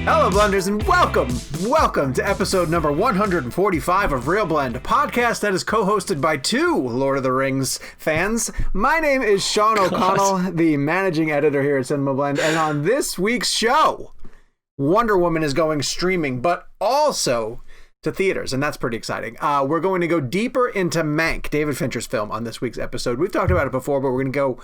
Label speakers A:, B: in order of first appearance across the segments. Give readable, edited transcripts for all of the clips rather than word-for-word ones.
A: Hello, Blenders, and welcome to episode number 145 of Real Blend, a podcast that is co-hosted by two Lord of the Rings fans. My name is Sean O'Connell, the managing editor here at Cinema Blend, and on this week's show, Wonder Woman is going streaming, but also to theaters, and that's pretty exciting. We're going to go deeper into Mank, David Fincher's film, on this week's episode. We've talked about it before, but we're going to go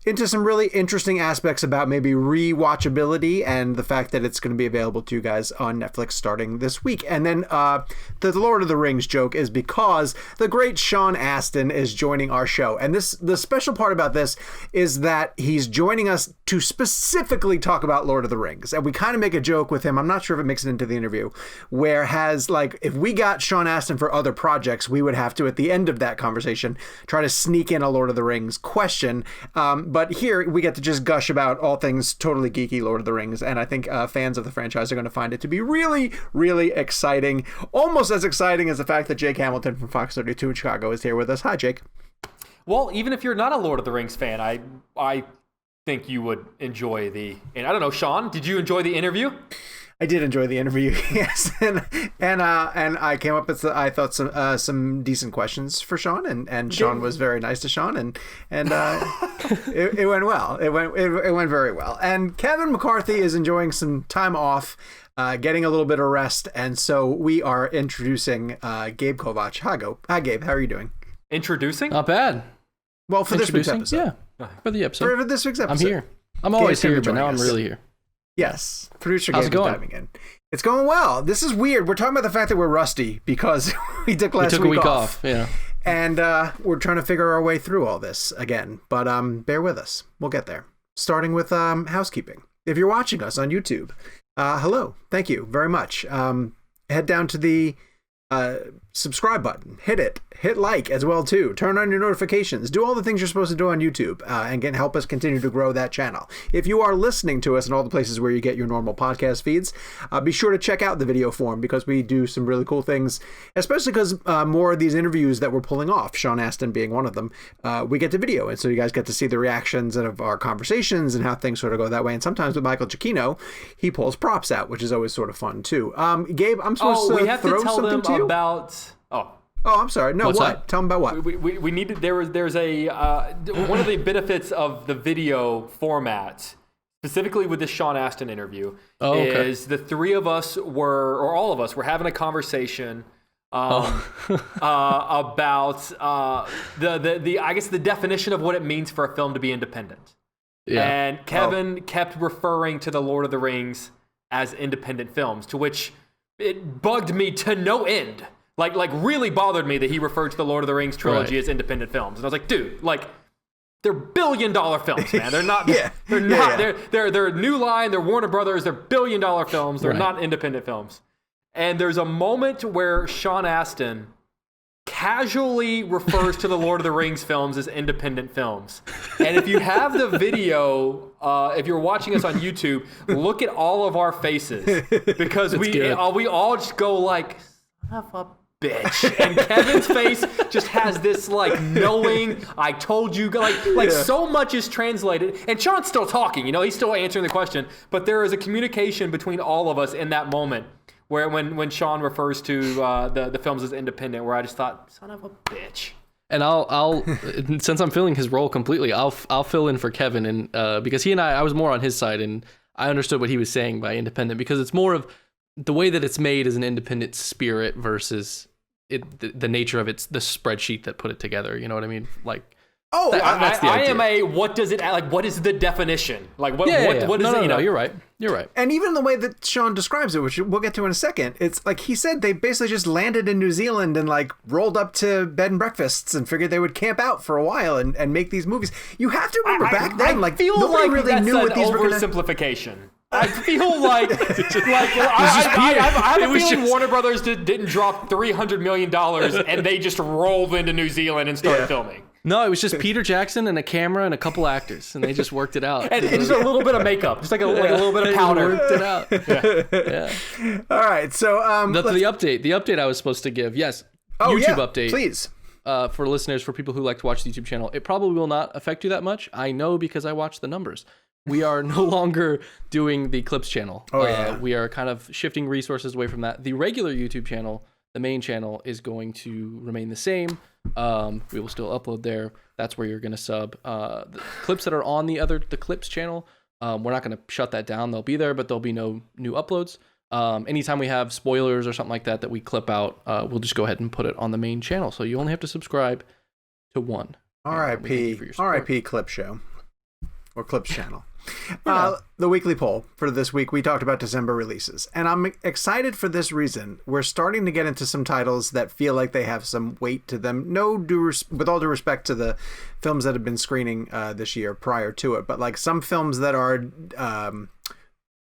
A: into some really interesting aspects about maybe rewatchability and the fact that it's going to be available to you guys on Netflix starting this week. And then the Lord of the Rings joke is because the great Sean Astin is joining our show. And the special part about this is that he's joining us to specifically talk about Lord of the Rings. And we kind of make a joke with him. I'm not sure if it makes it into the interview. Whereas, like, if we got Sean Astin for other projects, we would have to, at the end of that conversation, try to sneak in a Lord of the Rings question. But here we get to just gush about all things totally geeky Lord of the Rings. And I think fans of the franchise are going to find it to be really, really exciting. Almost as exciting as the fact that Jake Hamilton from Fox 32 in Chicago is here with us. Hi, Jake.
B: Well, even if you're not a Lord of the Rings fan, I think you would enjoy and I don't know, Sean, did you enjoy the interview?
A: I did enjoy the interview, yes, and I came up with I thought some decent questions for Sean, and Sean was very nice to Sean, and it went well. It went very well. And Kevin McCarthy is enjoying some time off, getting a little bit of rest, and so we are introducing Gabe Kovach. Hi, Gabe. How are you doing?
B: Introducing?
C: Not bad.
A: Well, for this week's episode.
C: Yeah, for the episode.
A: For this week's episode.
C: I'm here. I'm always
A: Gabe's
C: here, but now I'm really here.
A: Yes, producer Gabe
C: How's it
A: is
C: going?
A: diving in. It's going well. This is weird. We're talking about the fact that we're rusty because we took a week off.
C: Yeah.
A: And we're trying to figure our way through all this again. But bear with us. We'll get there. Starting with housekeeping. If you're watching us on YouTube, hello. Thank you very much. Head down to the subscribe button. Hit it. Hit like as well too. Turn on your notifications. Do all the things you're supposed to do on YouTube and help us continue to grow that channel. If you are listening to us in all the places where you get your normal podcast feeds, be sure to check out the video form because we do some really cool things, especially because more of these interviews that we're pulling off, Sean Astin being one of them, we get to video. And so you guys get to see the reactions of our conversations and how things sort of go that way. And sometimes with Michael Giacchino, he pulls props out, which is always sort of fun too. Gabe, I'm supposed to throw something to you? Oh, I'm sorry. No,
C: What's
A: what?
C: that?
A: Tell them about what?
B: We needed. There's a one of the benefits of the video format, specifically with this Sean Astin interview, is the three of us or all of us were having a conversation about the I guess the definition of what it means for a film to be independent. Yeah. And Kevin kept referring to the Lord of the Rings as independent films, to which it bugged me to no end. Like really bothered me that he referred to the Lord of the Rings trilogy as independent films. And I was like, dude, they're billion-dollar films, man. They're not They're New Line, they're Warner Brothers, they're billion-dollar films. They're not independent films. And there's a moment where Sean Astin casually refers to the Lord of the Rings films as independent films. And if you have the video, if you're watching us on YouTube, look at all of our faces because we all just go like, son of a bitch. And Kevin's face just has this knowing, I told you, so much is translated. And Sean's still talking, he's still answering the question, but there is a communication between all of us in that moment where when Sean refers to the films as independent, where I just thought, son of a bitch.
C: And I'll since I'm filling his role completely, I'll fill in for Kevin, and because he and I was more on his side, and I understood what he was saying by independent, because it's more of the way that it's made is an independent spirit versus the nature of the spreadsheet that put it together. You know what I mean?
B: That's the idea. What does it what is the definition? What is it?
C: No, you're right. You're right.
A: And even the way that Sean describes it, which we'll get to in a second, it's like he said they basically just landed in New Zealand and rolled up to bed and breakfasts and figured they would camp out for a while and make these movies. You have to remember back then,
B: I feel
A: nobody really
B: that's
A: knew what these were going to...
B: oversimplification. I feel like I have a feeling Warner Brothers didn't drop $300 million and they just rolled into New Zealand and started filming.
C: No, it was just Peter Jackson and a camera and a couple actors, and they just worked it out.
B: And just a little bit of makeup, just like a little bit of powder.
C: Worked it out. Yeah.
A: All right, so
C: the update I was supposed to give. Yes, update,
A: please.
C: For listeners, for people who like to watch the YouTube channel, it probably will not affect you that much. I know because I watch the numbers. we are no longer doing the Clips channel.
A: Oh, yeah.
C: We are kind of shifting resources away from that. The regular YouTube channel, the main channel, is going to remain the same. We will still upload there. That's where you're going to sub. The clips that are on the Clips channel, we're not going to shut that down. They'll be there, but there'll be no new uploads. Anytime we have spoilers or something like that that we clip out, we'll just go ahead and put it on the main channel. So you only have to subscribe to one.
A: R.I.P. Clip Show or Clips channel.
C: Yeah.
A: The weekly poll for this week, we talked about December releases, and I'm excited for this reason. We're starting to get into some titles that feel like they have some weight to them. With all due respect to the films that have been screening this year prior to it, but like some films that are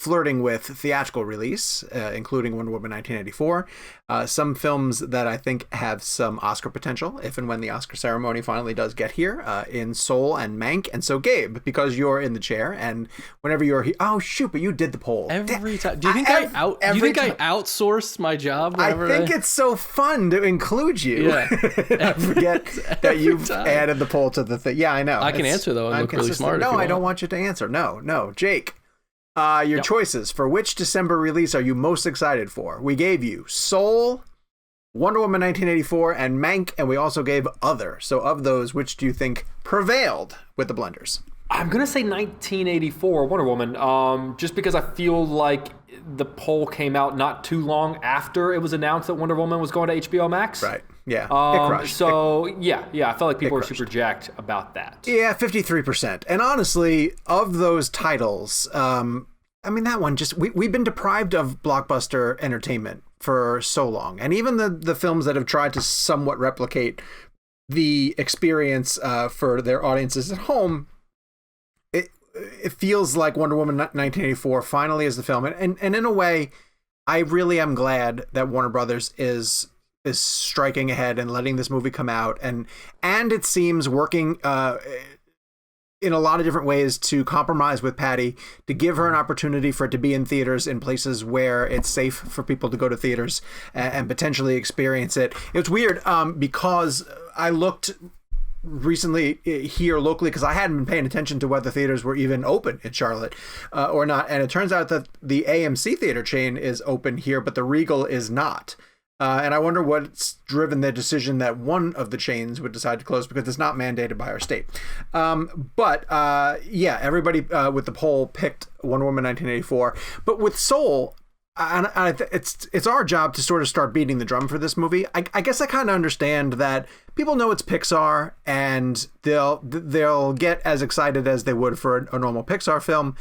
A: flirting with theatrical release, including Wonder Woman 1984. Some films that I think have some Oscar potential, if and when the Oscar ceremony finally does get here, in Soul and Mank. And so, Gabe, because you're in the chair, and whenever you're here, oh shoot, but you did the poll
C: every time. Do you think I outsource my job?
A: I think it's so fun to include you.
C: Yeah.
A: I forget that you've added the poll to the thing. Yeah, I know.
C: I can answer though and look really smart.
A: No, I don't want you to answer. No, Jake. Your choices for which December release are you most excited for? We gave you Soul, Wonder Woman 1984, and Mank, and we also gave Other. So of those, which do you think prevailed with the blenders?
B: I'm going to say 1984 Wonder Woman, just because I feel like the poll came out not too long after it was announced that Wonder Woman was going to HBO Max.
A: Right. Yeah. It crushed.
B: So, yeah, I felt like people were super jacked about that.
A: Yeah, 53%. And honestly, of those titles, I mean, that one just, we've been deprived of blockbuster entertainment for so long. And even the films that have tried to somewhat replicate the experience for their audiences at home, it feels like Wonder Woman 1984 finally is the film. And in a way, I really am glad that Warner Brothers is striking ahead and letting this movie come out. And it seems working in a lot of different ways to compromise with Patty, to give her an opportunity for it to be in theaters in places where it's safe for people to go to theaters and potentially experience it. It's weird because I looked recently here locally because I hadn't been paying attention to whether theaters were even open in Charlotte or not. And it turns out that the AMC theater chain is open here, but the Regal is not. And I wonder what's driven the decision that one of the chains would decide to close, because it's not mandated by our state. But everybody with the poll picked Wonder Woman 1984. But with Soul, it's our job to sort of start beating the drum for this movie. I guess I kind of understand that people know it's Pixar and they'll get as excited as they would for a normal Pixar film.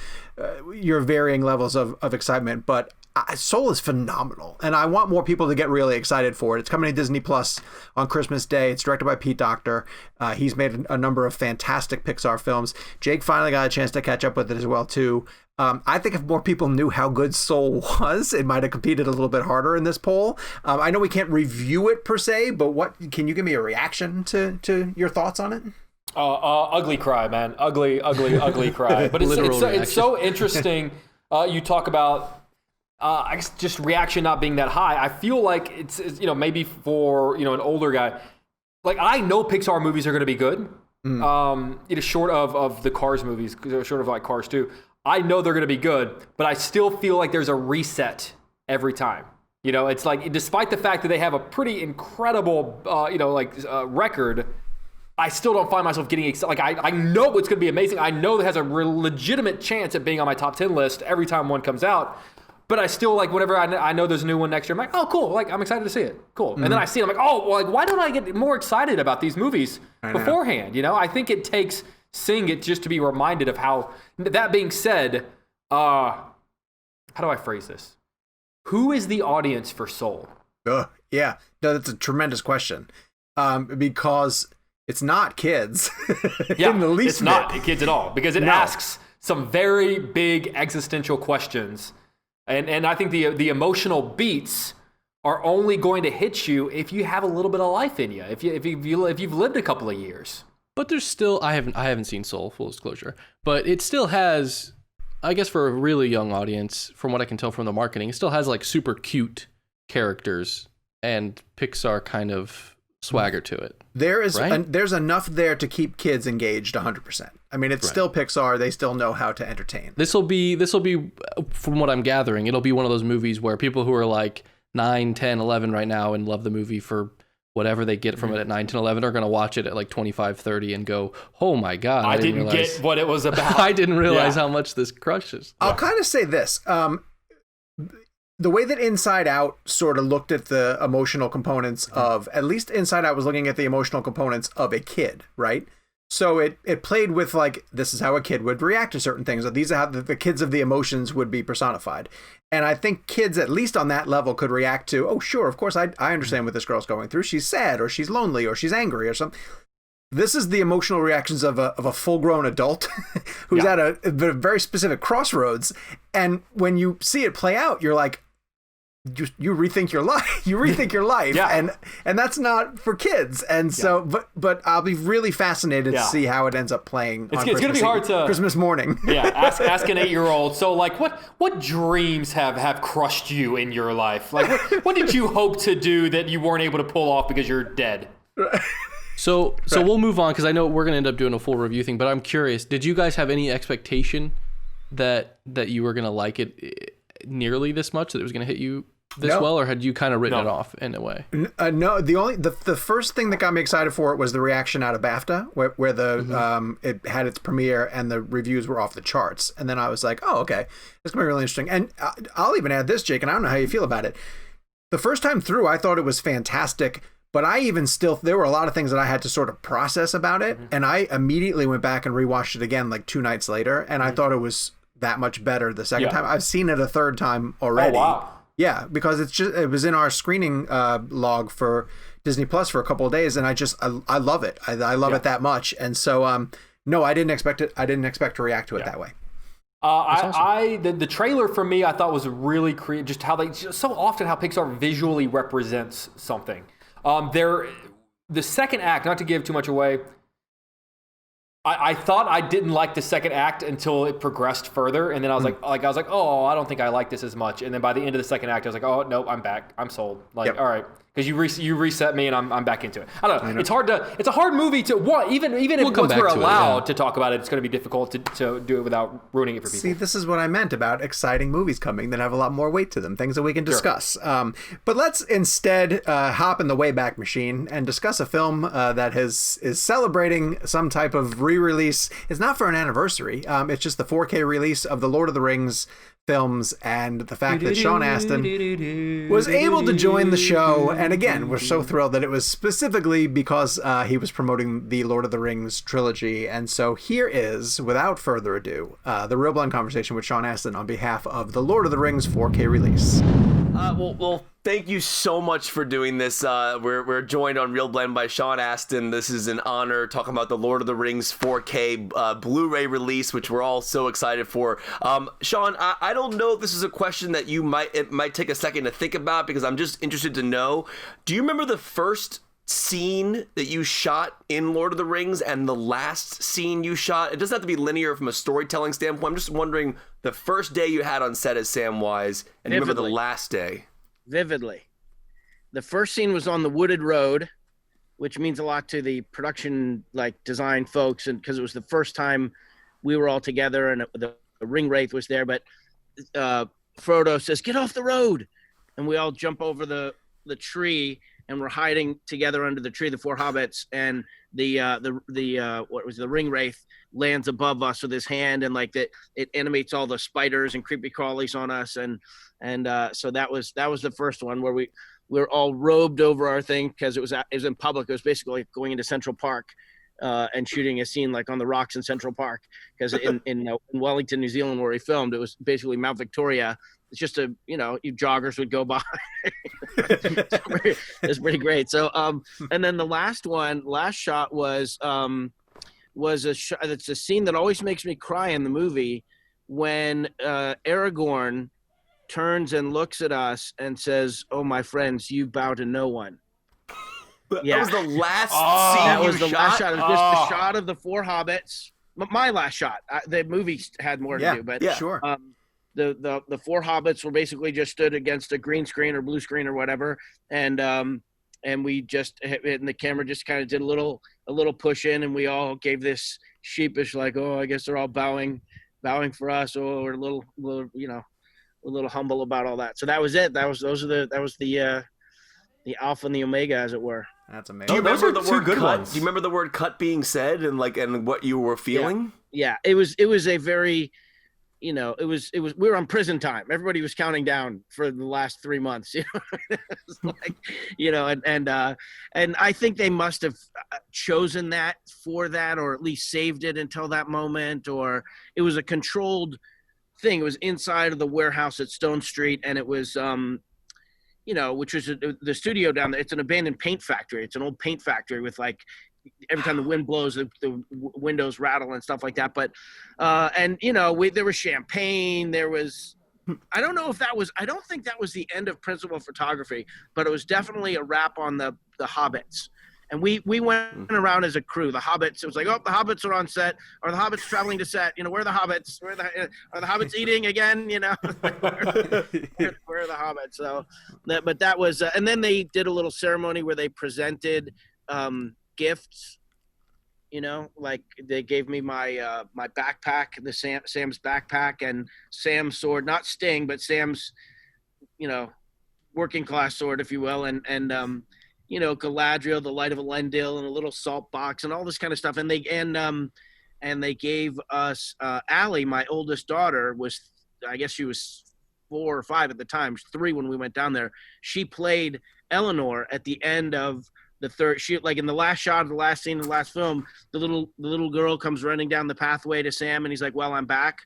A: Your varying levels of excitement, but Soul is phenomenal, and I want more people to get really excited for it. It's coming to Disney Plus on Christmas Day. It's directed by Pete Docter. He's made a number of fantastic Pixar films. Jake finally got a chance to catch up with it as well, too. I think if more people knew how good Soul was, it might have competed a little bit harder in this poll. I know we can't review it per se, but can you give me a reaction to your thoughts on it?
B: Ugly cry, man. Ugly cry. But it's so interesting. You talk about I guess just reaction not being that high. I feel like it's maybe for an older guy. Like, I know Pixar movies are going to be good. Short of the Cars movies, short of like Cars 2. I know they're going to be good, but I still feel like there's a reset every time. It's like, despite the fact that they have a pretty incredible record, I still don't find myself getting excited. Like, I know it's going to be amazing. I know it has a legitimate chance at being on my top 10 list every time one comes out. But I still, like, whenever I know there's a new one next year, I'm like, oh, cool. Like, I'm excited to see it. Cool. And then I see it, I'm like, oh, well, like, why don't I get more excited about these movies beforehand? I think it takes seeing it just to be reminded of how. That being said, how do I phrase this? Who is the audience for Soul?
A: Yeah. No, that's a tremendous question. Because it's not kids.
B: In the least it's not kids at all. Because it asks some very big existential questions. And I think the emotional beats are only going to hit you if you have a little bit of life in you, if you've lived a couple of years.
C: But there's still, I haven't seen Soul, full disclosure, but it still has, I guess for a really young audience, from what I can tell from the marketing, it still has like super cute characters and Pixar kind of swagger to it.
A: There's enough there to keep kids engaged 100%. I mean, it's still Pixar. They still know how to entertain.
C: This will be, from what I'm gathering, it'll be one of those movies where people who are like 9, 10, 11 right now and love the movie for whatever they get from it at 9, 10, 11 are going to watch it at like 25, 30 and go, oh my God.
B: I didn't get what it was about.
C: I didn't realize how much this crushes.
A: I'll kind of say this. The way that Inside Out sort of looked at the emotional components of, at least Inside Out was looking at the emotional components of a kid, right? So it played with like, this is how a kid would react to certain things. Or these are how the kids of the emotions would be personified. And I think kids, at least on that level, could react to, oh, sure, of course, I understand what this girl's going through. She's sad, or she's lonely, or she's angry, or something. This is the emotional reactions of a full-grown adult who's at a very specific crossroads. And when you see it play out, you're like, you rethink your life. You rethink your life, and that's not for kids. And so, but I'll be really fascinated to see how it ends up playing. It's going to
B: be hard to
A: Christmas morning.
B: Ask an 8-year-old. So, like, what dreams have crushed you in your life? Like, what did you hope to do that you weren't able to pull off because you're dead?
C: So we'll move on because I know we're going to end up doing a full review thing. But I'm curious, did you guys have any expectation that you were going to like it nearly this much, that it was going to hit you this well, or had you kind of written it off in a way?
A: No, the first thing that got me excited for it was the reaction out of BAFTA, where the it had its premiere and the reviews were off the charts, and then I was like, oh, okay, this gonna be really interesting. And I'll even add this, Jake, and I don't know how you feel about it. The first time through, I thought it was fantastic, but there were a lot of things that I had to sort of process about it, and I immediately went back and rewatched it again like 2 nights later, and I thought it was that much better the second time. I've seen it a third time already.
B: Oh, wow.
A: Yeah, because it was in our screening log for Disney Plus for a couple of days, and I love it. I love it that much, and so no, I didn't expect it. I didn't expect to react to it that way.
B: Awesome. The trailer for me, I thought was really creative. Just how so often how Pixar visually represents something. The second act, not to give too much away. I thought I didn't like the second act until it progressed further, and then I was like, oh, I don't think I like this as much. And then by the end of the second act, I was like, oh no, I'm back, I'm sold. Like, all right, because you reset me, and I'm back into it. I don't know. It's a hard movie to what even if once we're allowed to talk about it, it's going to be difficult to do it without ruining it for people.
A: See, this is what I meant about exciting movies coming that have a lot more weight to them, things that we can discuss. But let's instead hop in the Wayback Machine and discuss a film that is celebrating some type of re-release. It's not for an anniversary. It's just the 4K release of the Lord of the Rings films, and the fact that Sean Astin was able to join the show. And again, we're so thrilled that it was specifically because he was promoting the Lord of the Rings trilogy. And so here is, without further ado, the Real Blend conversation with Sean Astin on behalf of the Lord of the Rings 4K release.
D: Well, thank you so much for doing this. We're joined on Real Blend by Sean Astin. This is an honor, talking about the Lord of the Rings 4K Blu-ray release, which we're all so excited for. Sean, I don't know if this is a question that it might take a second to think about, because I'm just interested to know. Do you remember the first scene that you shot in Lord of the Rings and the last scene you shot? It doesn't have to be linear from a storytelling standpoint. I'm just wondering, the first day you had on set as Samwise, and you remember the last day.
E: Vividly. The first scene was on the wooded road, which means a lot to the production design folks, and because it was the first time we were all together, and the ring wraith was there. But Frodo says, "Get off the road," and we all jump over the tree, and we're hiding together under the tree, the four hobbits, and the ring wraith lands above us with his hand, and it animates all the spiders and creepy crawlies on us, and so that was the first one where we were all robed over our thing, because it was in public. It was basically like going into Central Park and shooting a scene on the rocks in Central Park, because in Wellington, New Zealand, where we filmed, it was basically Mount Victoria. It's just joggers would go by. It's pretty great. So, and then the last shot was it's a scene that always makes me cry in the movie, when Aragorn turns and looks at us and says, "Oh, my friends, you bow to no one."
D: Yeah. That was the last scene.
E: That was the last shot. It was just the shot of the four hobbits. My last shot. The movie had more to do, but
A: sure.
E: The four hobbits were basically just stood against a green screen or blue screen or whatever, and and the camera just kind of did a little push in, and we all gave this sheepish, like, oh, I guess they're all bowing for us, or we're a little, a little humble about all that. So that was it. That was the alpha and the omega, as it were.
A: That's
D: Do you
A: amazing.
D: remember
B: Those
D: the
B: are two
D: word
B: good
D: cut?
B: ones.
D: Do you remember the word cut being said and what you were feeling?
E: Yeah, it was a very, it was we were on prison time. Everybody was counting down for the last 3 months. It's like, and I think they must have chosen that for that, or at least saved it until that moment, or it was a controlled thing. It was inside of the warehouse at Stone Street, and it was which was the studio down there. It's an abandoned paint factory. It's an old paint factory with, like, every time the wind blows, the windows rattle and stuff like that. But, there was champagne. There was, I don't think that was the end of principal photography, but it was definitely a wrap on the Hobbits. And we went around as a crew. The Hobbits, it was like, oh, the Hobbits are on set, or the Hobbits traveling to set. Where are the Hobbits? Are the Hobbits eating again? Where are the Hobbits? So, but that was, and then they did a little ceremony where they presented gifts. Like they gave me my my backpack, the Sam's backpack, and Sam's sword, not Sting, but Sam's, working class sword, if you will, and Galadriel, the Light of Elendil, and a little salt box, and all this kind of stuff. And they gave us Allie, my oldest daughter, I guess she was 4 or 5 at the time, 3 when we went down there. She played Eleanor at the end of the third. She, like, in the last shot of the last scene of the last film, the little girl comes running down the pathway to Sam, and he's like, "Well, I'm back."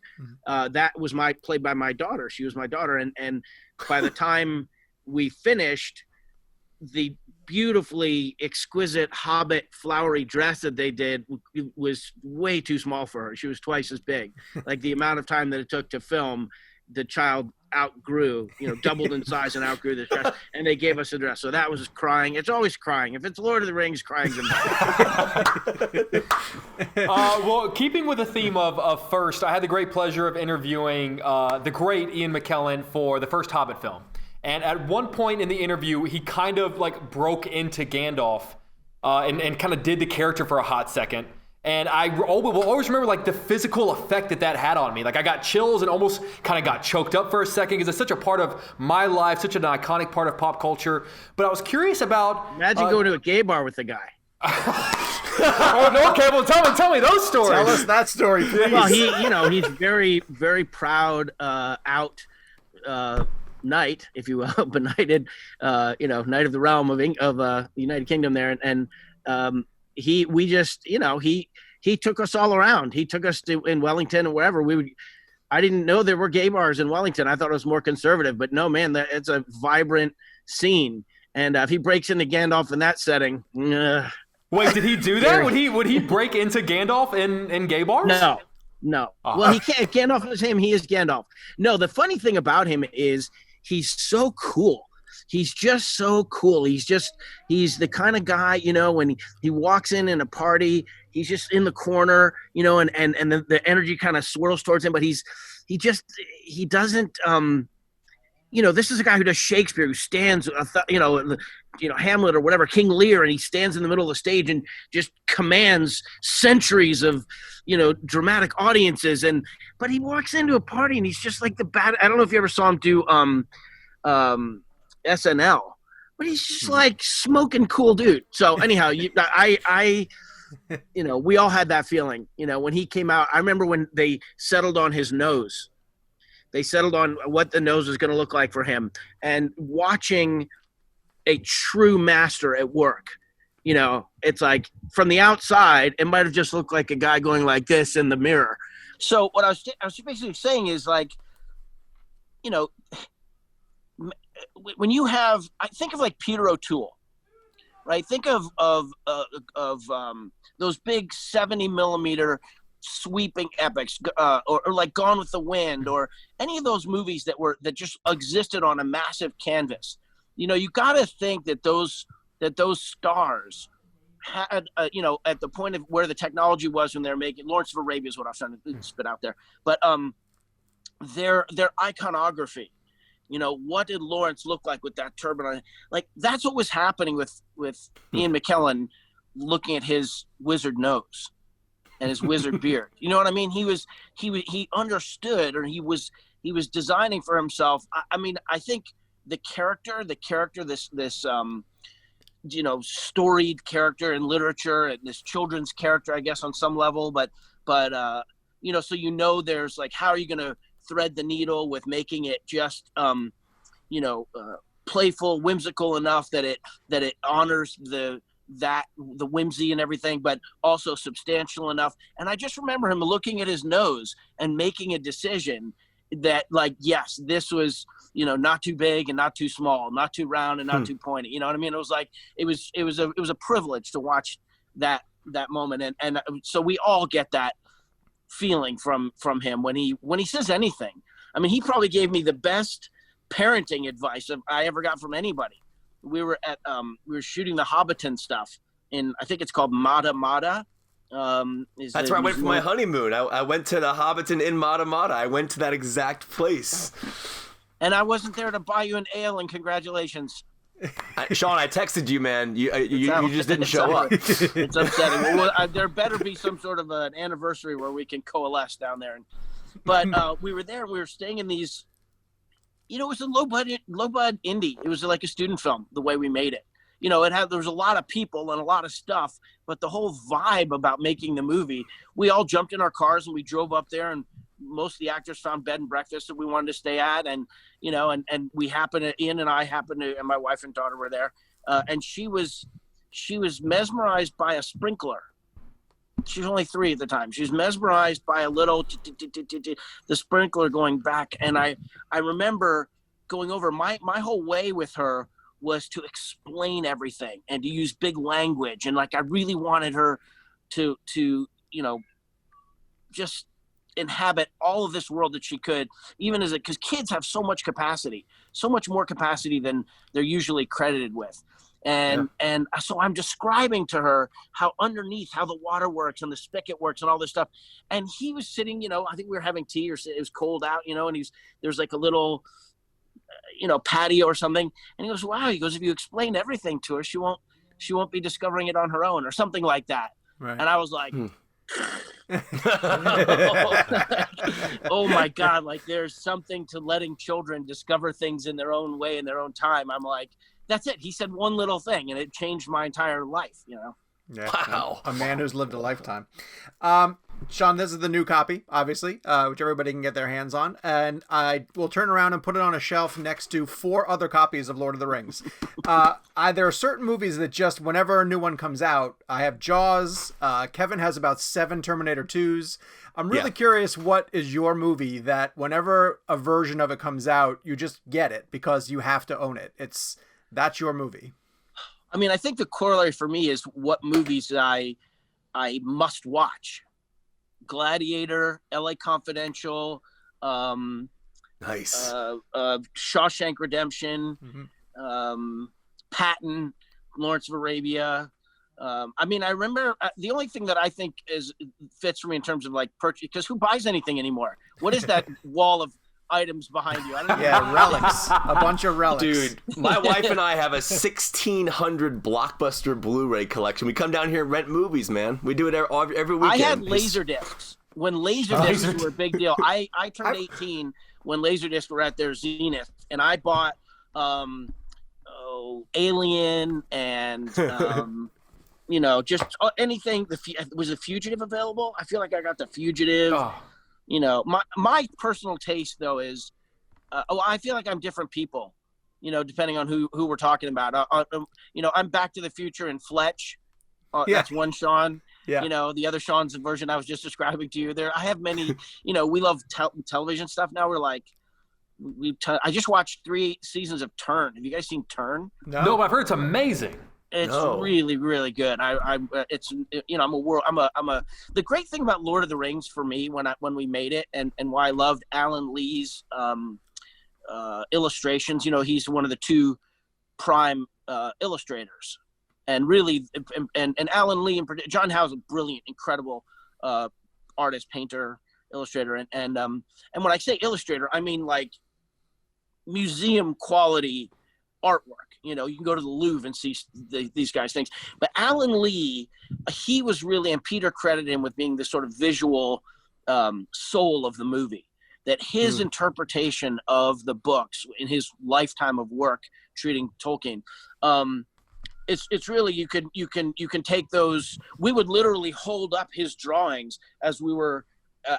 E: That was played by my daughter. She was my daughter, and by the time we finished, the beautifully exquisite Hobbit flowery dress that they did was way too small for her. She was twice as big. Like, the amount of time that it took to film, the child outgrew, doubled in size and outgrew the dress, and they gave us a dress. So that was crying. It's always crying. If it's Lord of the Rings, crying's involved.
B: Well, keeping with the theme of first, I had the great pleasure of interviewing the great Ian McKellen for the first Hobbit film. And at one point in the interview, he kind of, like, broke into Gandalf and kind of did the character for a hot second. And I will always remember, like, the physical effect that had on me. Like, I got chills and almost kind of got choked up for a second, because it's such a part of my life, such an iconic part of pop culture. But I was curious about...
E: Imagine going to a gay bar with the guy.
B: Oh, no, okay, well, tell me those stories.
A: Tell us that story, please.
E: Well, he's very, very proud knight, if you will, benighted, knight of the realm of the United Kingdom there, and he took us all around. He took us to in Wellington and wherever I didn't know there were gay bars in Wellington. I thought it was more conservative, but no, man, it's a vibrant scene. And if he breaks into Gandalf in that setting,
B: wait, did he do that? Would he break into Gandalf in gay bars?
E: No. Well, he can't. Gandalf is him. He is Gandalf. No, the funny thing about him is he's so cool. He's just so cool. He's the kind of guy, when he walks in a party, he's just in the corner, and the energy kind of swirls towards him, but he doesn't, this is a guy who does Shakespeare, who stands, Hamlet or whatever, King Lear, and he stands in the middle of the stage and just commands centuries of, dramatic audiences. But he walks into a party and he's just like the bad. I don't know if you ever saw him do SNL, but he's just like smoking cool dude. So anyhow, we all had that feeling, when he came out. I remember when they settled on his nose. They settled on what the nose was going to look like for him, and watching a true master at work. It's like from the outside, it might have just looked like a guy going like this in the mirror. So what I was basically saying is, like, when you have, I think of like Peter O'Toole, right? Think of those big 70 millimeter sweeping epics, or like Gone with the Wind, or any of those movies that just existed on a massive canvas. You got to think that those stars had, at the point of where the technology was when they're making Lawrence of Arabia is what I was trying to spit out there, but their iconography what did Lawrence look like with that turban on? Like, that's what was happening with Ian McKellen looking at his wizard nose and his wizard beard. You know what I mean? He understood, or he was designing for himself. I mean, I think the character, this storied character in literature, and this children's character, I guess, on some level, but so there's like, how are you going to thread the needle with making it just playful, whimsical enough that it honors the whimsy and everything, but also substantial enough. And I just remember him looking at his nose and making a decision that, like, yes, this was, not too big and not too small, not too round and not too pointy. You know what I mean? It was like, it was a privilege to watch that moment. And so we all get that feeling from him when he says anything. I mean, he probably gave me the best parenting advice I ever got from anybody. We were shooting the Hobbiton stuff in, I think it's called Mata Mata.
D: That's where I went for my honeymoon. I went to the Hobbiton in Mata Mata. I went to that exact place.
E: And I wasn't there to buy you an ale, and congratulations.
D: Sean, I texted you, man. You just didn't show up.
E: It's upsetting. Well, there better be some sort of an anniversary where we can coalesce down there. But we were there, and we were staying in these. It was a low budget indie. It was like a student film, the way we made it. There was a lot of people and a lot of stuff, but the whole vibe about making the movie, we all jumped in our cars and we drove up there, and most of the actors found bed and breakfast that we wanted to stay at. And, and we Ian and I and my wife and daughter were there. And she was mesmerized by a sprinkler. She was only 3 at the time. She was mesmerized by a little, the sprinkler going back. And I remember going over, my whole way with her was to explain everything and to use big language. And like, I really wanted her to just inhabit all of this world that she could, because kids have so much capacity, so much more capacity than they're usually credited with. And so I'm describing to her how the water works and the spigot works and all this stuff. And he was sitting, I think we were having tea, or it was cold out, and there's like a little, patio or something. And he goes, wow, he goes, if you explain everything to her, she won't be discovering it on her own, or something like that. Right. And I was like, oh my God, like, there's something to letting children discover things in their own way, in their own time. I'm like, that's it. He said one little thing and it changed my entire life, Yeah.
D: Wow.
A: A man who's lived a lifetime. Sean, this is the new copy, obviously, which everybody can get their hands on. And I will turn around and put it on a shelf next to 4 other copies of Lord of the Rings. There are certain movies that just, whenever a new one comes out, I have Jaws. Kevin has about 7 Terminator 2s. I'm really curious, what is your movie that whenever a version of it comes out, you just get it because you have to own it? That's your movie.
E: I mean, I think the corollary for me is what movies I must watch. Gladiator, LA Confidential,
D: nice.
E: Shawshank Redemption, Patton, Lawrence of Arabia. I mean, I remember the only thing that I think fits for me in terms of like purchase, because who buys anything anymore? What is that wall of items behind you? I don't know.
A: Relics. A bunch of relics.
D: Dude, my wife and I have a 1,600 Blockbuster Blu-ray collection. We come down here and rent movies, man. We do it every weekend.
E: I had Laserdiscs. When Laserdiscs were a big deal. I turned 18 when Laserdiscs were at their zenith, and I bought Alien and just anything. Was The Fugitive available? I feel like I got The Fugitive. Oh. My personal taste though is, I feel like I'm different people, depending on who we're talking about. I'm Back to the Future and Fletch. That's one Sean. Yeah. The other Sean's version I was just describing to you there. I have many, we love television stuff. Now we're like, I just watched 3 seasons of Turn. Have you guys seen Turn?
B: No, but I've heard it's amazing.
E: It's really, really good. The great thing about Lord of the Rings for me when we made it, and why I loved Alan Lee's illustrations. He's one of the 2 prime illustrators, and really, and Alan Lee and John Howe's a brilliant, incredible artist, painter, illustrator, and when I say illustrator, I mean like museum quality artwork. You know, you can go to the Louvre and see these guys' things. But Alan Lee, he was really, and Peter credited him with being the sort of visual soul of the movie. That his interpretation of the books in his lifetime of work treating Tolkien, it's really you can take those. We would literally hold up his drawings as we were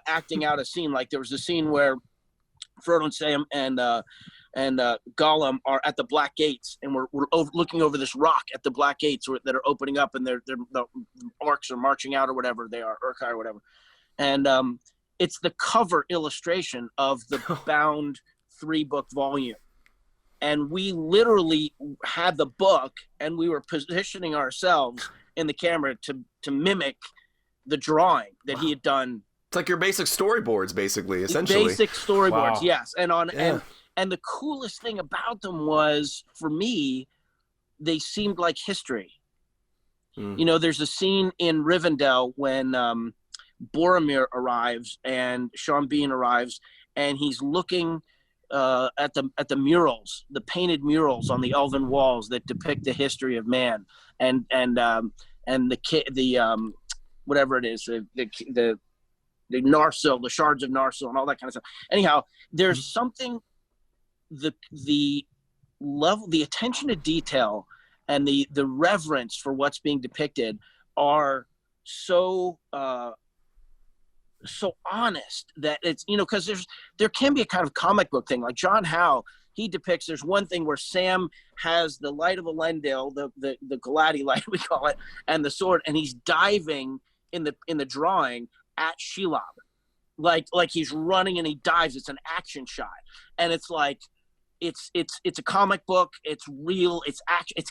E: acting out a scene. Like there was a scene where Frodo and Sam and Gollum are at the Black Gates, and we're looking over this rock at the Black Gates that are opening up, and the orcs are marching out or whatever they are, Urkai or whatever, and it's the cover illustration of the bound 3-book volume. And we literally had the book and we were positioning ourselves in the camera to mimic the drawing that he had done.
D: It's like your basic storyboards, basically, essentially.
E: Basic storyboards, yes. And
D: Yeah.
E: and the coolest thing about them was, for me, they seemed like history. You know, there's a scene in Rivendell when Boromir arrives and Sean Bean arrives, and he's looking at the murals, the painted murals on the elven walls that depict the history of man, and the whatever it is, the Narsil, the shards of Narsil, and all that kind of stuff. Anyhow, there's something, the level, the attention to detail, and the reverence for what's being depicted are so honest that it's, you know, because there can be a kind of comic book thing. Like John Howe, he depicts, there's one thing where Sam has the light of Elendil, the Galati light we call it, and the sword, and he's diving in the drawing at Shelob, like he's running and he dives. It's an action shot, and it's like it's a comic book. It's real. It's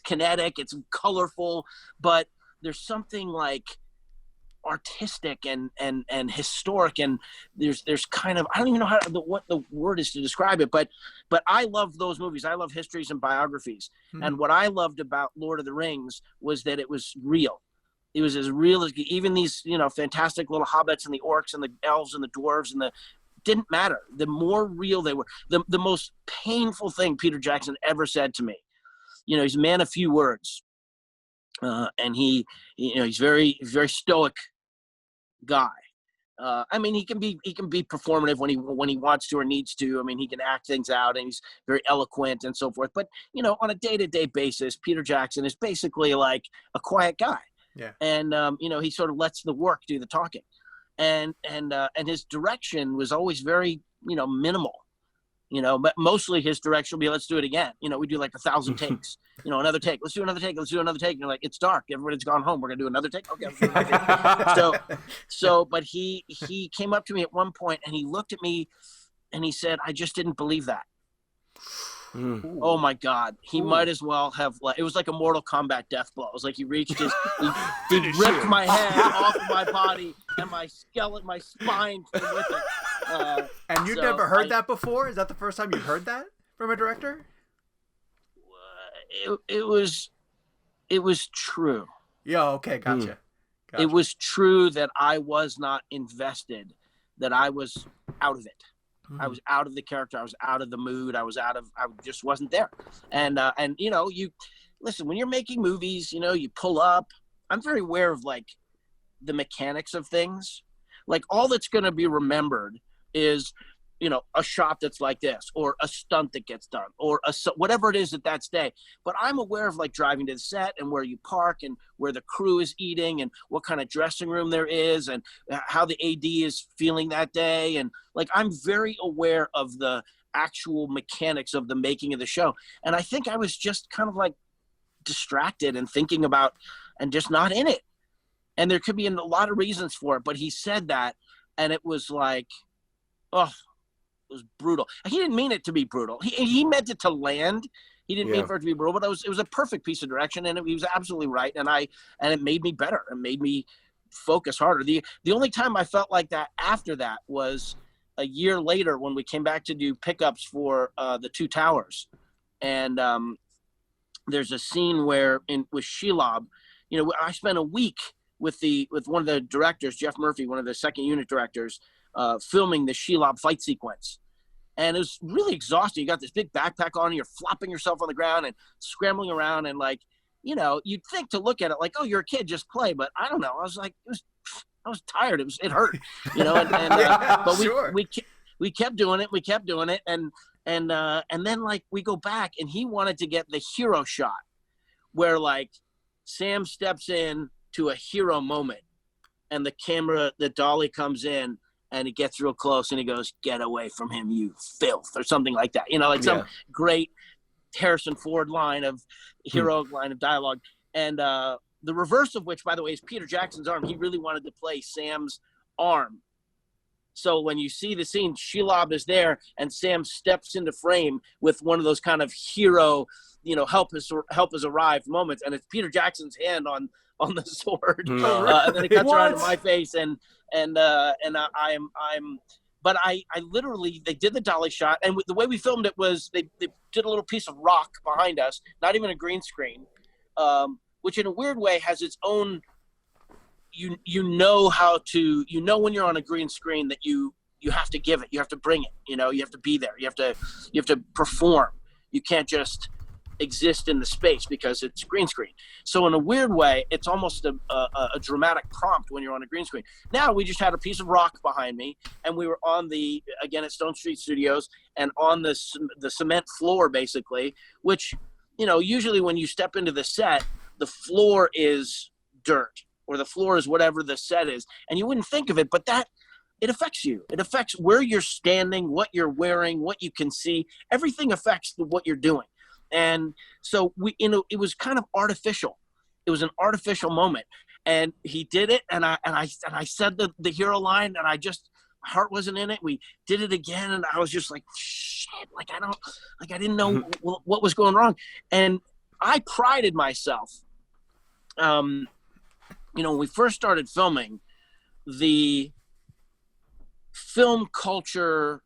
E: kinetic. It's colorful, but there's something like artistic and historic, and there's kind of, I don't even know what the word is to describe it, but I love those movies. I love histories and biographies, and what I loved about Lord of the Rings was that it was real. It was as real as even these, you know, fantastic little hobbits and the orcs and the elves and the dwarves and didn't matter. The more real they were, the most painful thing Peter Jackson ever said to me, you know, he's a man of few words, and he, you know, he's very, very stoic guy. I mean, he can be performative when he wants to or needs to. I mean, he can act things out, and he's very eloquent and so forth. But, you know, on a day-to-day basis, Peter Jackson is basically like a quiet guy.
A: Yeah.
E: And you know, he sort of lets the work do the talking, and his direction was always very, you know, minimal. You know, but mostly his direction will be, let's do it again. You know, we do like 1,000 takes. You know, another take. Let's do another take. Let's do another take. And you're like, it's dark. Everybody's gone home. We're gonna do another take. Okay. Let's do another take. So, but he came up to me at one point and he looked at me and he said, "I just didn't believe that." Oh my God. He might as well have, like, it was like a Mortal Kombat death blow. It was like he reached he ripped my head off of my body, and my skeleton, my spine came with it.
A: And you'd never heard that before? Is that the first time you heard that from a director?
E: It was true.
A: Yeah, okay, gotcha.
E: It was true that I was not invested, that I was out of it. I was out of the character. I was out of the mood. I just wasn't there. And you know, you listen, when you're making movies, you know, you pull up. I'm very aware of like the mechanics of things. Like all that's going to be remembered is, you know, a shot that's like this, or a stunt that gets done, or whatever it is that's day. But I'm aware of like driving to the set and where you park and where the crew is eating and what kind of dressing room there is and how the AD is feeling that day. And like, I'm very aware of the actual mechanics of the making of the show. And I think I was just kind of like distracted and thinking about and just not in it. And there could be a lot of reasons for it, but he said that, and it was like, oh, it was brutal. He didn't mean it to be brutal. He meant it to land. He didn't mean for it to be brutal, but it was a perfect piece of direction, and he was absolutely right. And it made me better. It made me focus harder. The only time I felt like that after that was a year later when we came back to do pickups for the Two Towers, and there's a scene where with Shelob, you know, I spent a week with one of the directors, Jeff Murphy, one of the second unit directors, filming the Shelob fight sequence. And it was really exhausting. You got this big backpack on, and you're flopping yourself on the ground and scrambling around, and like, you know, you'd think to look at it like, oh, you're a kid, just play. But I don't know. I was like, I was tired. It hurt, you know. But
A: sure.
E: we kept doing it, and then like we go back, and he wanted to get the hero shot, where like Sam steps in to a hero moment, and the dolly comes in, and he gets real close, and he goes, "Get away from him, you filth," or something like that. You know, like some great Harrison Ford line of dialogue. And the reverse of which, by the way, is Peter Jackson's arm. He really wanted to play Sam's arm. So when you see the scene, Shelob is there, and Sam steps into frame with one of those kind of hero, you know, help has arrived moments, and it's Peter Jackson's hand on the sword, and then it cuts around to my face, and but I literally, they did the dolly shot, and the way we filmed it was they did a little piece of rock behind us, not even a green screen, which in a weird way has its own, you know when you're on a green screen that you have to give it, you have to bring it, you know, you have to be there, you have to perform. You can't just exist in the space because it's green screen. So in a weird way, it's almost a dramatic prompt when you're on a green screen. Now we just had a piece of rock behind me, and we were on again at Stone Street Studios, and on the cement floor basically, which, you know, usually when you step into the set, the floor is dirt, or the floor is whatever the set is, and you wouldn't think of it, but it affects you. It affects where you're standing, what you're wearing, what you can see. Everything affects what you're doing. And so it was kind of artificial. It was an artificial moment, and he did it. And I said the hero line, and my heart wasn't in it. We did it again, and I was just like, shit, I didn't know what was going wrong. And I prided myself. You know, when we first started filming, the film culture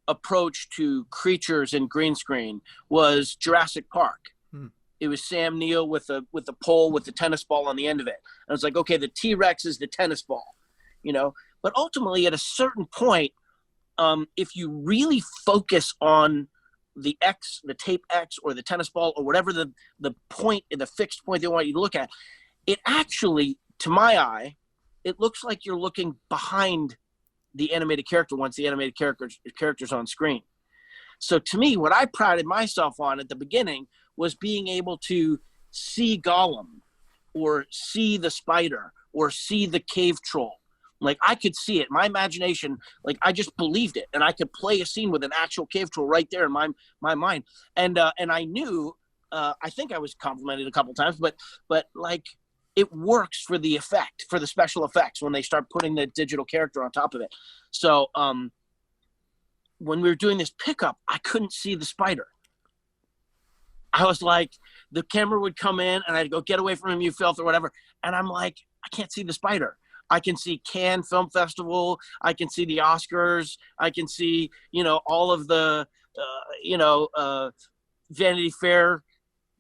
E: approach to creatures in green screen was Jurassic Park. It was Sam Neill with a pole with the tennis ball on the end of it. And I was like, okay, the T-Rex is the tennis ball, you know. But ultimately, at a certain point, if you really focus on the tape X, or the tennis ball, or whatever the point, the fixed point they want you to look at, it actually, to my eye, it looks like you're looking behind the animated character once the animated character's on screen. So to me, what I prided myself on at the beginning was being able to see Gollum, or see the spider, or see the cave troll. Like, I could see it. My imagination, like, I just believed it, and I could play a scene with an actual cave troll right there in my mind. And I knew, I think I was complimented a couple times, but like, it works for the effect, for the special effects, when they start putting the digital character on top of it. So when we were doing this pickup, I couldn't see the spider. I was like, the camera would come in, and I'd go, "Get away from him, you filth," or whatever. And I'm like, I can't see the spider. I can see Cannes Film Festival. I can see the Oscars. I can see, you know, all of the, Vanity Fair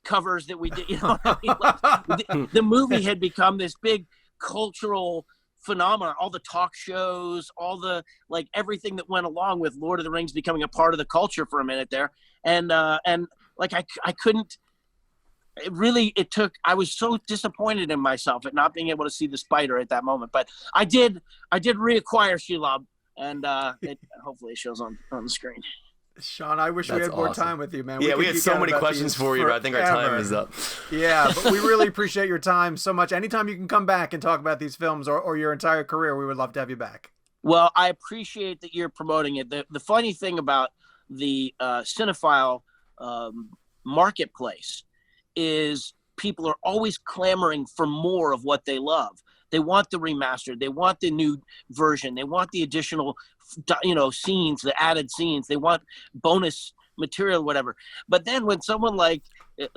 E: covers that we did. You know what I mean? Like, the movie had become this big cultural phenomenon. All the talk shows, all the, like, everything that went along with Lord of the Rings becoming a part of the culture for a minute there. And like, I couldn't. I was so disappointed in myself at not being able to see the spider at that moment. But I did reacquire Shelob, and hopefully it shows on the screen.
A: Sean, I wish we had more time with you, man.
D: Yeah, we had so many questions for you, but I think our time is up.
A: Yeah, but we really appreciate your time so much. Anytime you can come back and talk about these films, or your entire career, we would love to have you back.
E: Well, I appreciate that you're promoting it. The funny thing about the cinephile marketplace is people are always clamoring for more of what they love. They want the remastered. They want the new version. They want the additional, scenes, the added scenes. They want bonus material, whatever. But then when someone like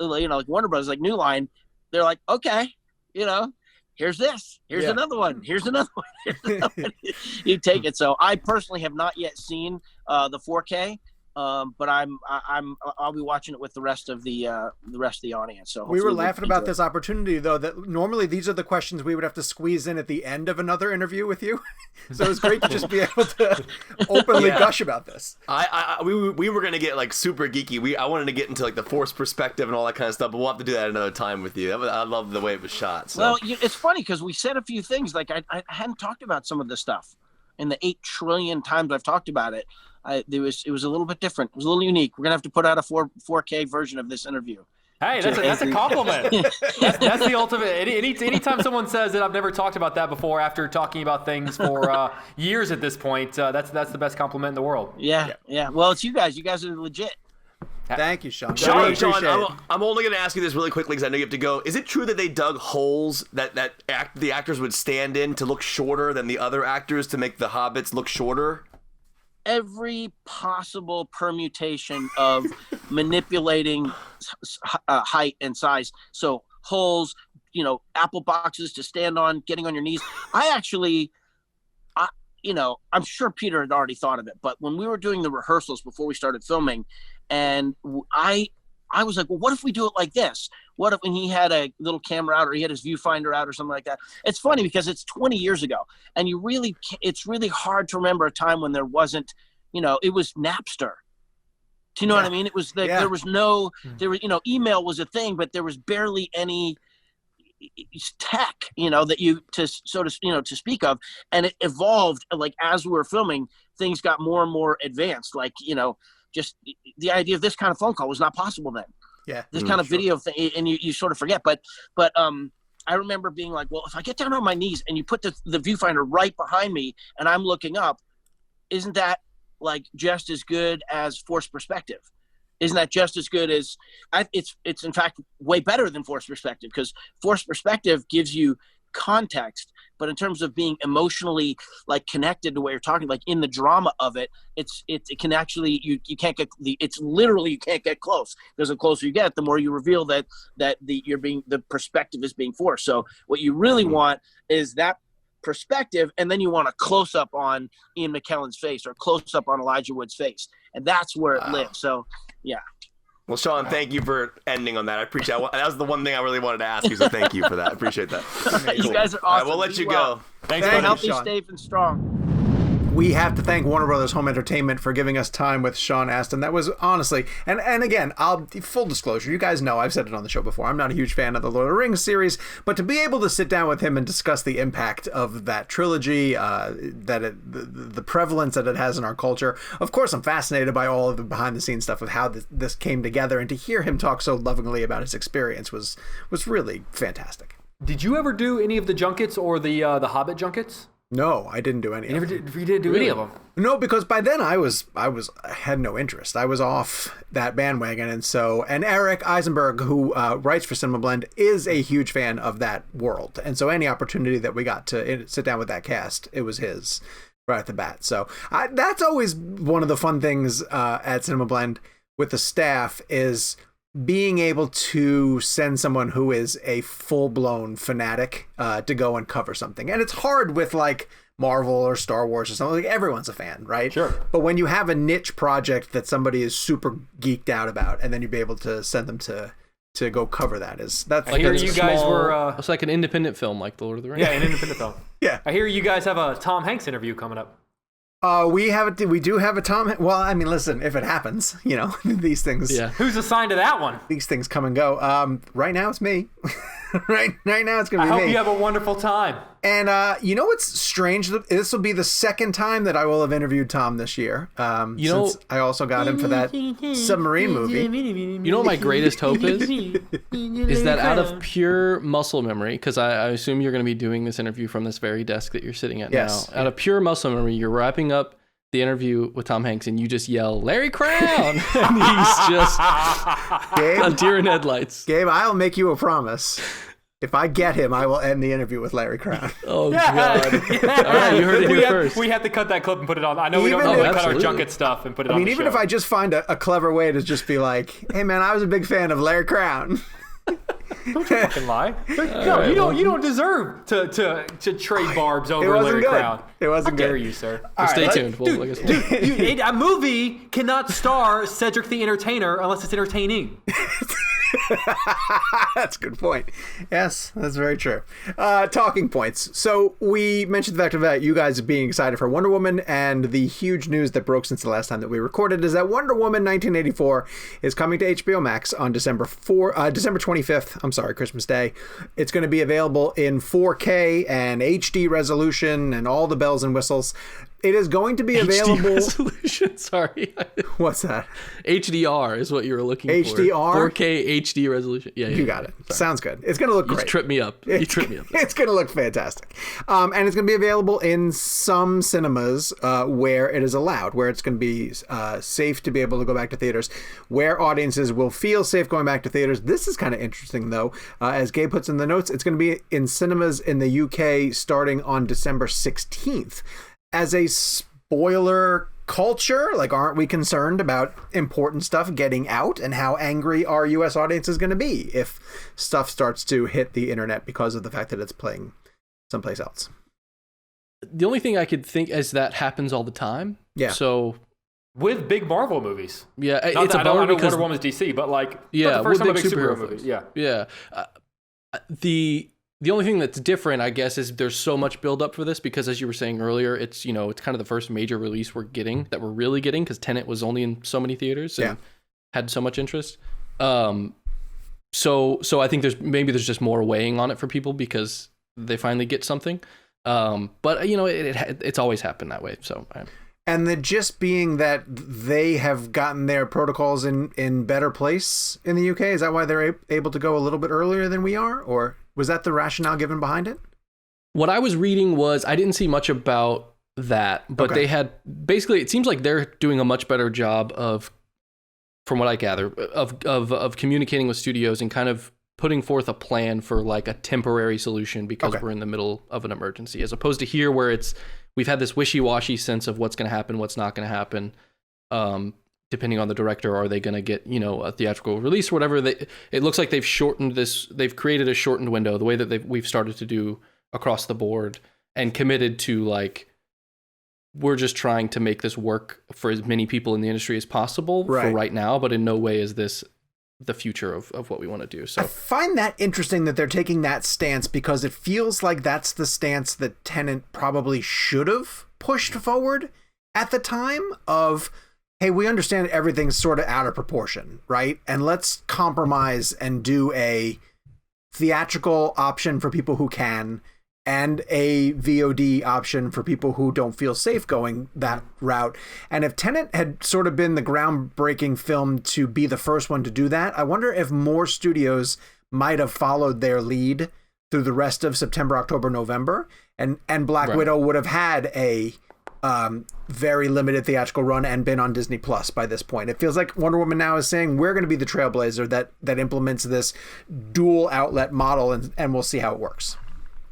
E: Warner Bros., like New Line, they're like, okay, here's this. Here's another one. Here's another one. Here's another one. You take it. So I personally have not yet seen the 4K. But I'll be watching it with the rest of the audience. So
A: we were laughing about this opportunity, though, that normally these are the questions we would have to squeeze in at the end of another interview with you. So it was great to just be able to openly gush about this.
D: We were gonna get like super geeky. I wanted to get into like the Force perspective and all that kind of stuff, but we'll have to do that another time with you. I love the way it was shot. So.
E: Well, it's funny because we said a few things like I hadn't talked about some of this stuff, and the 8 trillion times I've talked about it. It was a little bit different. It was a little unique. We're gonna have to put out a 4K version of this interview.
B: Hey, that's a compliment. that's the ultimate. Anytime someone says that I've never talked about that before after talking about things for years at this point, that's the best compliment in the world.
E: Yeah. Well, it's you guys. You guys are legit.
A: Thank you, Sean.
D: Sean, I'm only going to ask you this really quickly because I know you have to go. Is it true that they dug holes that the actors would stand in to look shorter than the other actors to make the hobbits look shorter?
E: Every possible permutation of manipulating height and size. So holes, apple boxes to stand on, getting on your knees. I'm sure Peter had already thought of it, but when we were doing the rehearsals before we started filming, and I was like, well, what if we do it like this? What if when he had a little camera out or he had his viewfinder out or something like that? It's funny because it's 20 years ago, and it's really hard to remember a time when there wasn't, it was Napster. Do you know what I mean? It was there was email was a thing, but there was barely any tech, that you to speak of, and it evolved like as we were filming. Things got more and more advanced, like just the idea of this kind of phone call was not possible then.
A: Yeah.
E: This kind of video thing, and you sort of forget. But I remember being like, well, if I get down on my knees and you put the viewfinder right behind me and I'm looking up, isn't that like just as good as forced perspective? Isn't that just as good as it's in fact way better than forced perspective, because forced perspective gives you context, but in terms of being emotionally like connected to what you're talking, like in the drama of it, it can actually you can't get it's literally you can't get close, because the closer you get, the more you reveal that the perspective is being forced. So what you really want is that perspective, and then you want a close up on Ian McKellen's face or close up on Elijah Wood's face, and that's where it lives. So yeah.
D: Well, Sean, thank you for ending on that. I appreciate it. That was the one thing I really wanted to ask you, so thank you for that. I appreciate that.
E: You guys are awesome.
D: All right, we'll let you go.
B: Thanks,
E: Stay
B: buddy.
E: healthy, safe, and strong.
A: We have to thank Warner Brothers Home Entertainment for giving us time with Sean Astin. That was honestly, and again, full disclosure, you guys know I've said it on the show before, I'm not a huge fan of the Lord of the Rings series, but to be able to sit down with him and discuss the impact of that trilogy, the prevalence that it has in our culture. Of course, I'm fascinated by all of the behind the scenes stuff of how this came together, and to hear him talk so lovingly about his experience was really fantastic.
B: Did you ever do any of the junkets or the Hobbit junkets?
A: No, I didn't do any.
B: You didn't do any of them?
A: No, because by then I had no interest. I was off that bandwagon, and Eric Eisenberg, who writes for Cinema Blend, is a huge fan of that world, and so any opportunity that we got to sit down with that cast, it was his right at the bat. So that's always one of the fun things at Cinema Blend with the staff is being able to send someone who is a full-blown fanatic to go and cover something. And it's hard with like Marvel or Star Wars or something. Like everyone's a fan, right?
B: Sure.
A: But when you have a niche project that somebody is super geeked out about, and then you'd be able to send them to go cover that's
B: I hear you guys were
C: it's like an independent film, like The Lord of the Rings.
B: Yeah, an independent film.
A: Yeah.
B: I hear you guys have a Tom Hanks interview coming up.
A: We do have a Tom. Well, I mean, listen, if it happens, these things.
C: Yeah.
B: Who's assigned to that one?
A: These things come and go. Right now it's me. right now it's gonna be me.
B: I hope you have a wonderful time.
A: And what's strange? This will be the second time that I will have interviewed Tom this year. Since I also got him for that submarine movie.
C: You know what my greatest hope is? Is that out of pure muscle memory, because I assume you're going to be doing this interview from this very desk that you're sitting at now. Out of pure muscle memory, you're wrapping up the interview with Tom Hanks and you just yell, "Larry Crown!" and he's just a deer in headlights.
A: Gabe, I'll make you a promise. If I get him, I will end the interview with Larry Crown.
C: Oh, God. Yeah. All right, you heard it here first.
B: We have to cut that clip and put it on. I know we don't normally cut our junket stuff and put it on the
A: even
B: show.
A: if I just find a clever way to just be like, hey, man, I was a big fan of Larry Crown.
B: Don't you fucking lie. No, you don't deserve to trade barbs over Larry Crown.
A: It wasn't good.
B: How dare you, sir?
C: Stay tuned. Well, I guess
B: Dude, a movie cannot star Cedric the Entertainer unless it's entertaining.
A: That's a good point. Yes, that's very true. Talking points. So we mentioned the fact of you guys being excited for Wonder Woman, and the huge news that broke since the last time that we recorded is that Wonder Woman 1984 is coming to HBO Max on December 25th. I'm sorry, Christmas Day. It's going to be available in 4K and HD resolution and all the bells and whistles. It is going to be available.
C: HD resolution. Sorry.
A: What's that?
C: HDR is what you were looking
A: HDR?
C: for. 4K HD resolution. Yeah,
A: you got it. Sorry. Sounds good. It's going to look great.
C: You tripped me up.
A: It's going to look fantastic. And it's going to be available in some cinemas where it is allowed, where it's going to be safe to be able to go back to theaters, where audiences will feel safe going back to theaters. This is kind of interesting, though. As Gabe puts in the notes, it's going to be in cinemas in the UK starting on December 16th. As a spoiler culture, like, aren't we concerned about important stuff getting out, and how angry our US audience is going to be if stuff starts to hit the internet because of the fact that it's playing someplace else?
C: The only thing I could think is that happens all the time.
A: Yeah.
C: So
B: with big Marvel movies.
C: Yeah,
B: Not
C: it's
B: that,
C: a bummer
B: I know
C: because
B: Wonder Woman's DC, but like
C: yeah,
B: the first time a
C: big
B: big superhero movie. Yeah.
C: Yeah. The only thing that's different, I guess, is there's so much build up for this because, as you were saying earlier, it's it's kind of the first major release we're really getting because Tenet was only in so many theaters and had so much interest. So I think there's just more weighing on it for people because they finally get something. But it's always happened that way. So.
A: And the gist being that they have gotten their protocols in better place in the UK. Is that why they're able to go a little bit earlier than we are? Or was that the rationale given behind it?
C: What I was reading was, I didn't see much about that, but they had, basically, it seems like they're doing a much better job of, from what I gather, of communicating with studios and kind of putting forth a plan for like a temporary solution because we're in the middle of an emergency, as opposed to here where we've had this wishy-washy sense of what's going to happen, what's not going to happen, depending on the director. Are they going to get, a theatrical release or whatever? It looks like they've shortened this. They've created a shortened window, the way that we've started to do across the board, and committed to like, we're just trying to make this work for as many people in the industry as possible for right now, but in no way is this the future of what we want to do. So
A: I find that interesting that they're taking that stance, because it feels like that's the stance that Tenet probably should have pushed forward at the time of, hey, we understand everything's sort of out of proportion, right? And let's compromise and do a theatrical option for people who can, and a VOD option for people who don't feel safe going that route. And if Tenet had sort of been the groundbreaking film to be the first one to do that, I wonder if more studios might have followed their lead through the rest of September, October, November, and Black Widow would have had a very limited theatrical run and been on Disney Plus by this point. It feels like Wonder Woman now is saying, we're going to be the trailblazer that implements this dual outlet model, and we'll see how it works.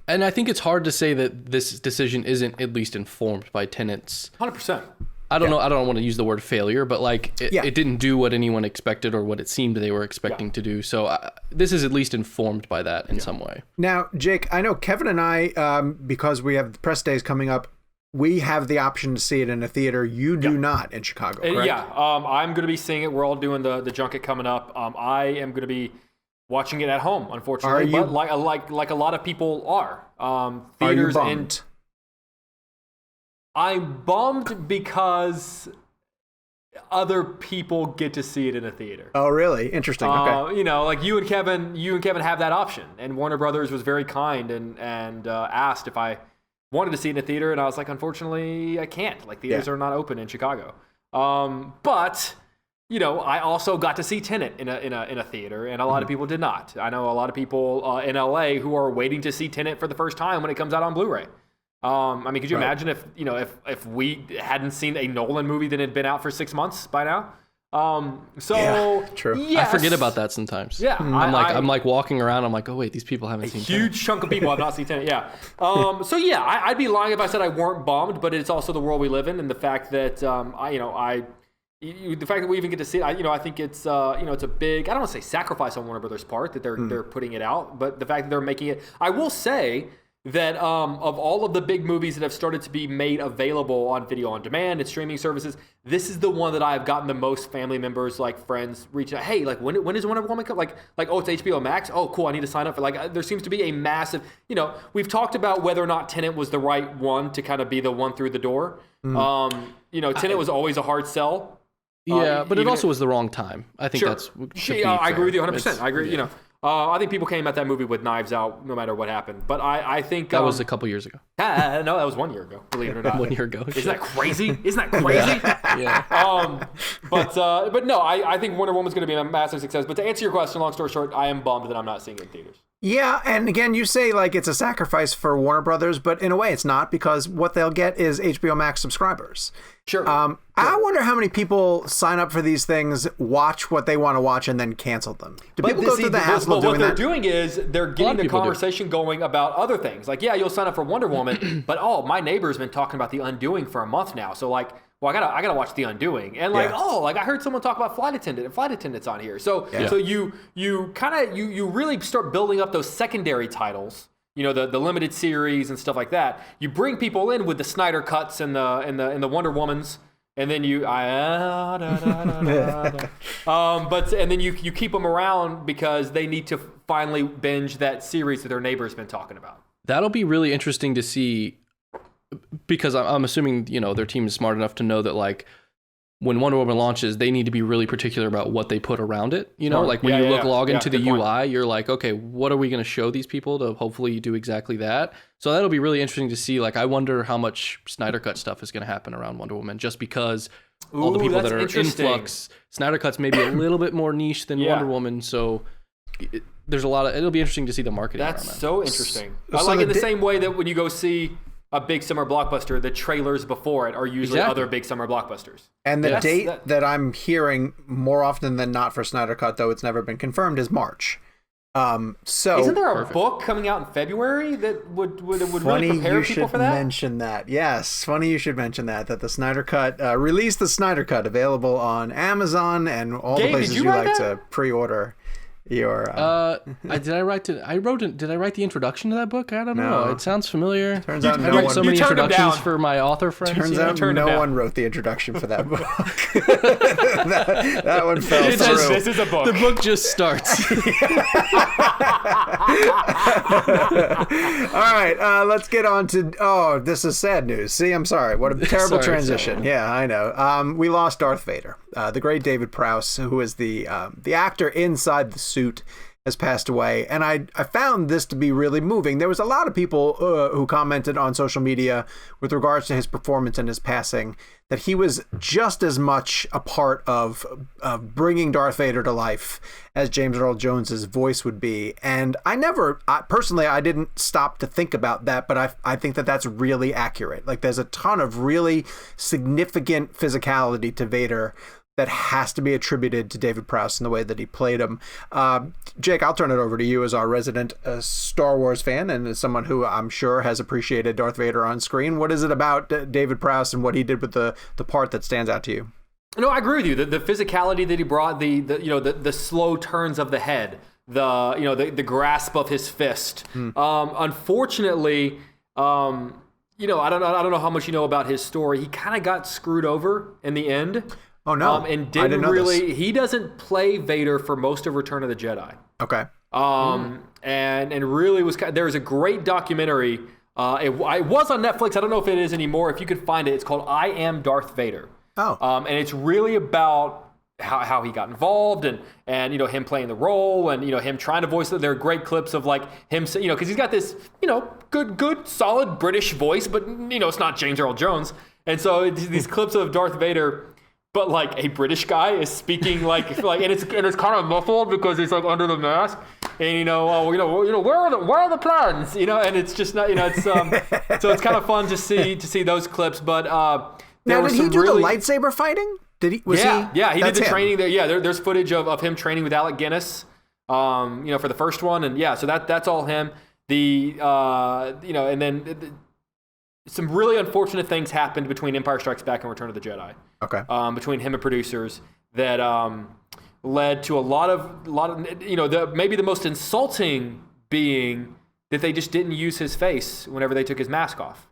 C: And I think it's hard to say that this decision isn't at least informed by Tenet's.
B: 100%.
C: I don't know. I don't want to use the word failure, but like it didn't do what anyone expected or what it seemed they were expecting to do. So this is at least informed by that in some way.
A: Now, Jake, I know Kevin and I, because we have the press days coming up, we have the option to see it in a theater. You do not in Chicago, correct?
B: I'm going to be seeing it. We're all doing the junket coming up. I am going to be watching it at home, unfortunately, but like a lot of people are. Theaters
A: are you bummed?
B: I'm bummed because other people get to see it in a theater.
A: Oh, really? Interesting. Okay.
B: Like you and Kevin have that option, and Warner Brothers was very kind and asked if I wanted to see it in a theater, and I was like, unfortunately, I can't. Like, theaters are not open in Chicago. But I also got to see Tenet in a theater, and a lot of people did not. I know a lot of people in LA who are waiting to see Tenet for the first time when it comes out on Blu-ray. Could you imagine if we hadn't seen a Nolan movie that had been out for 6 months by now?
A: True.
B: Yes.
C: I forget about that sometimes.
B: Yeah,
C: I'm like walking around. I'm like, oh wait, these people haven't seen Tenet.
B: Huge chunk of people have not seen Tenet. Yeah. I'd be lying if I said I weren't bummed, but it's also the world we live in, and the fact that the fact that we even get to see it, I think it's it's a big, I don't want to say sacrifice on Warner Brothers' part that they're putting it out, but the fact that they're making it, I will say that of all of the big movies that have started to be made available on video on demand and streaming services, this is the one that I've gotten the most family members, like friends, reaching out. Hey, like when is Wonder Woman come? Like oh, it's HBO Max. Oh, cool. I need to sign up for. Like there seems to be a massive. We've talked about whether or not Tenet was the right one to kind of be the one through the door. Tenet was always a hard sell.
C: Yeah, but it also was the wrong time. I think that's.
B: I agree with you 100%. I agree. Yeah. I think people came at that movie with knives out no matter what happened. But I think...
C: That was a couple years ago.
B: No, that was 1 year ago, believe it or not.
C: 1 year ago.
B: Isn't that crazy? Yeah. But no, I think Wonder Woman's going to be a massive success. But to answer your question, long story short, I am bummed that I'm not seeing it in theaters.
A: Yeah, and again, you say like it's a sacrifice for Warner Brothers, but in a way it's not, because what they'll get is HBO Max subscribers.
B: Sure.
A: I wonder how many people sign up for these things, watch what they want to watch, and then cancel them. Do people go through the hassle of doing that?
B: What they're doing is they're getting the conversation going about other things. Like, yeah, you'll sign up for Wonder Woman, but my neighbor's been talking about The Undoing for a month now. So like, well, I gotta watch The Undoing, and like, I heard someone talk about Flight Attendant's on here. So you really start building up those secondary titles. The limited series and stuff like that. You bring people in with the Snyder cuts and the Wonder Womans, and then you you keep them around because they need to finally binge that series that their neighbor's been talking about.
C: That'll be really interesting to see, because I'm assuming their team is smart enough to know that like when Wonder Woman launches, they need to be really particular about what they put around it. Like when you log into the UI, you're like, okay, what are we going to show these people to hopefully do exactly that? So that'll be really interesting to see. Like, I wonder how much Snyder Cut stuff is going to happen around Wonder Woman, just because all the people that are in flux. Snyder Cut's maybe a little bit more niche than Wonder Woman, so there's a lot of. It'll be interesting to see the marketing.
B: That's so interesting. Like in the same way that when you go see a big summer blockbuster, the trailers before it are usually other big summer blockbusters.
A: And the date that I'm hearing more often than not for Snyder Cut, though it's never been confirmed, is March. So
B: isn't there a book coming out in February that would really prepare people for that?
A: Funny you should mention that. Yes, funny you should mention that the Snyder Cut released the Snyder Cut, available on Amazon and all the places you like to pre-order. Did I write the introduction to that book? I don't know. It sounds familiar.
C: Turns out I write so many introductions for my author friends.
A: Turns out no one wrote the introduction for that book. that one fell through.
B: This is a book.
C: The book just starts.
A: All right, let's get on to. Oh, this is sad news. See, I'm sorry. What a terrible transition. Yeah, I know. We lost Darth Vader. The great David Prowse, who is the actor inside the suit, has passed away, and I found this to be really moving. There was a lot of people who commented on social media with regards to his performance and his passing, that he was just as much a part of bringing Darth Vader to life as James Earl Jones's voice would be. And I didn't stop to think about that, but I think that that's really accurate. Like, there's a ton of really significant physicality to Vader that has to be attributed to David Prowse in the way that he played him. Jake, I'll turn it over to you as our resident Star Wars fan and as someone who I'm sure has appreciated Darth Vader on screen. What is it about David Prowse and what he did with the part that stands out to you?
B: No, I agree with you. The physicality that he brought, the slow turns of the head, the grasp of his fist. Unfortunately, I don't know how much you know about his story. He kind of got screwed over in the end.
A: Oh no!
B: And didn't really. He doesn't play Vader for most of Return of the Jedi.
A: Okay.
B: And really was. There's a great documentary. It was on Netflix. I don't know if it is anymore. If you could find it, it's called "I Am Darth Vader."
A: Oh.
B: And it's really about how he got involved and him playing the role and him trying to voice it. There are great clips of like him, because he's got this good solid British voice, but it's not James Earl Jones. And so these clips of Darth Vader. But like a British guy is speaking like and it's kind of muffled because he's like under the mask, and where are the plans, and it's just not it's so it's kind of fun to see those clips. But
A: now did he do the lightsaber fighting? Did he?
B: Yeah, he did the training there. Yeah, there's footage of him training with Alec Guinness, for the first one, and so that's all him. And then. some really unfortunate things happened between Empire Strikes Back and Return of the Jedi.
A: Okay.
B: Between him and producers that led to a lot of maybe the most insulting being that they just didn't use his face whenever they took his mask off.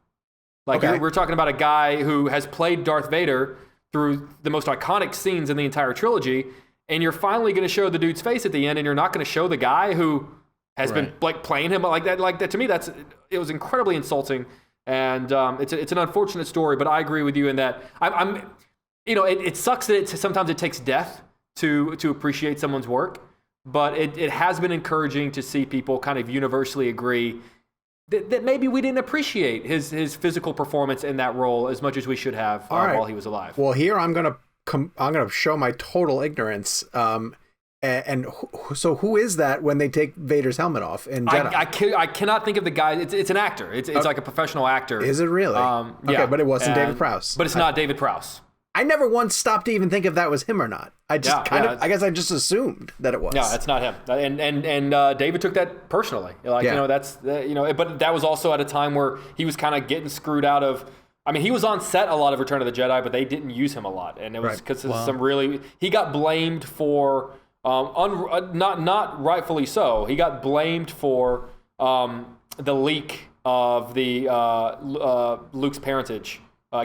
B: Like we're talking about a guy who has played Darth Vader through the most iconic scenes in the entire trilogy, and you're finally going to show the dude's face at the end, and you're not going to show the guy who has been like playing him like that. Like that to me, it was incredibly insulting, and it's an unfortunate story. But I agree with you in that it sucks that sometimes it takes death to appreciate someone's work, but it has been encouraging to see people kind of universally agree that maybe we didn't appreciate his physical performance in that role as much as we should have while he was alive.
A: Well, here I'm gonna show my total ignorance. So who is that when they take Vader's helmet off in Jedi?
B: I cannot think of the guy. It's an actor. It's like a professional actor.
A: Is it really? Okay, but it wasn't David Prowse.
B: But it's not David Prowse.
A: I never once stopped to even think if that was him or not. I just I guess I just assumed that it was.
B: Yeah, it's not him. And David took that personally. But that was also at a time where he was kind of getting screwed out of. I mean, he was on set a lot of Return of the Jedi, but they didn't use him a lot, and it was because he got blamed for not rightfully so. He got blamed for the leak of the Luke's parentage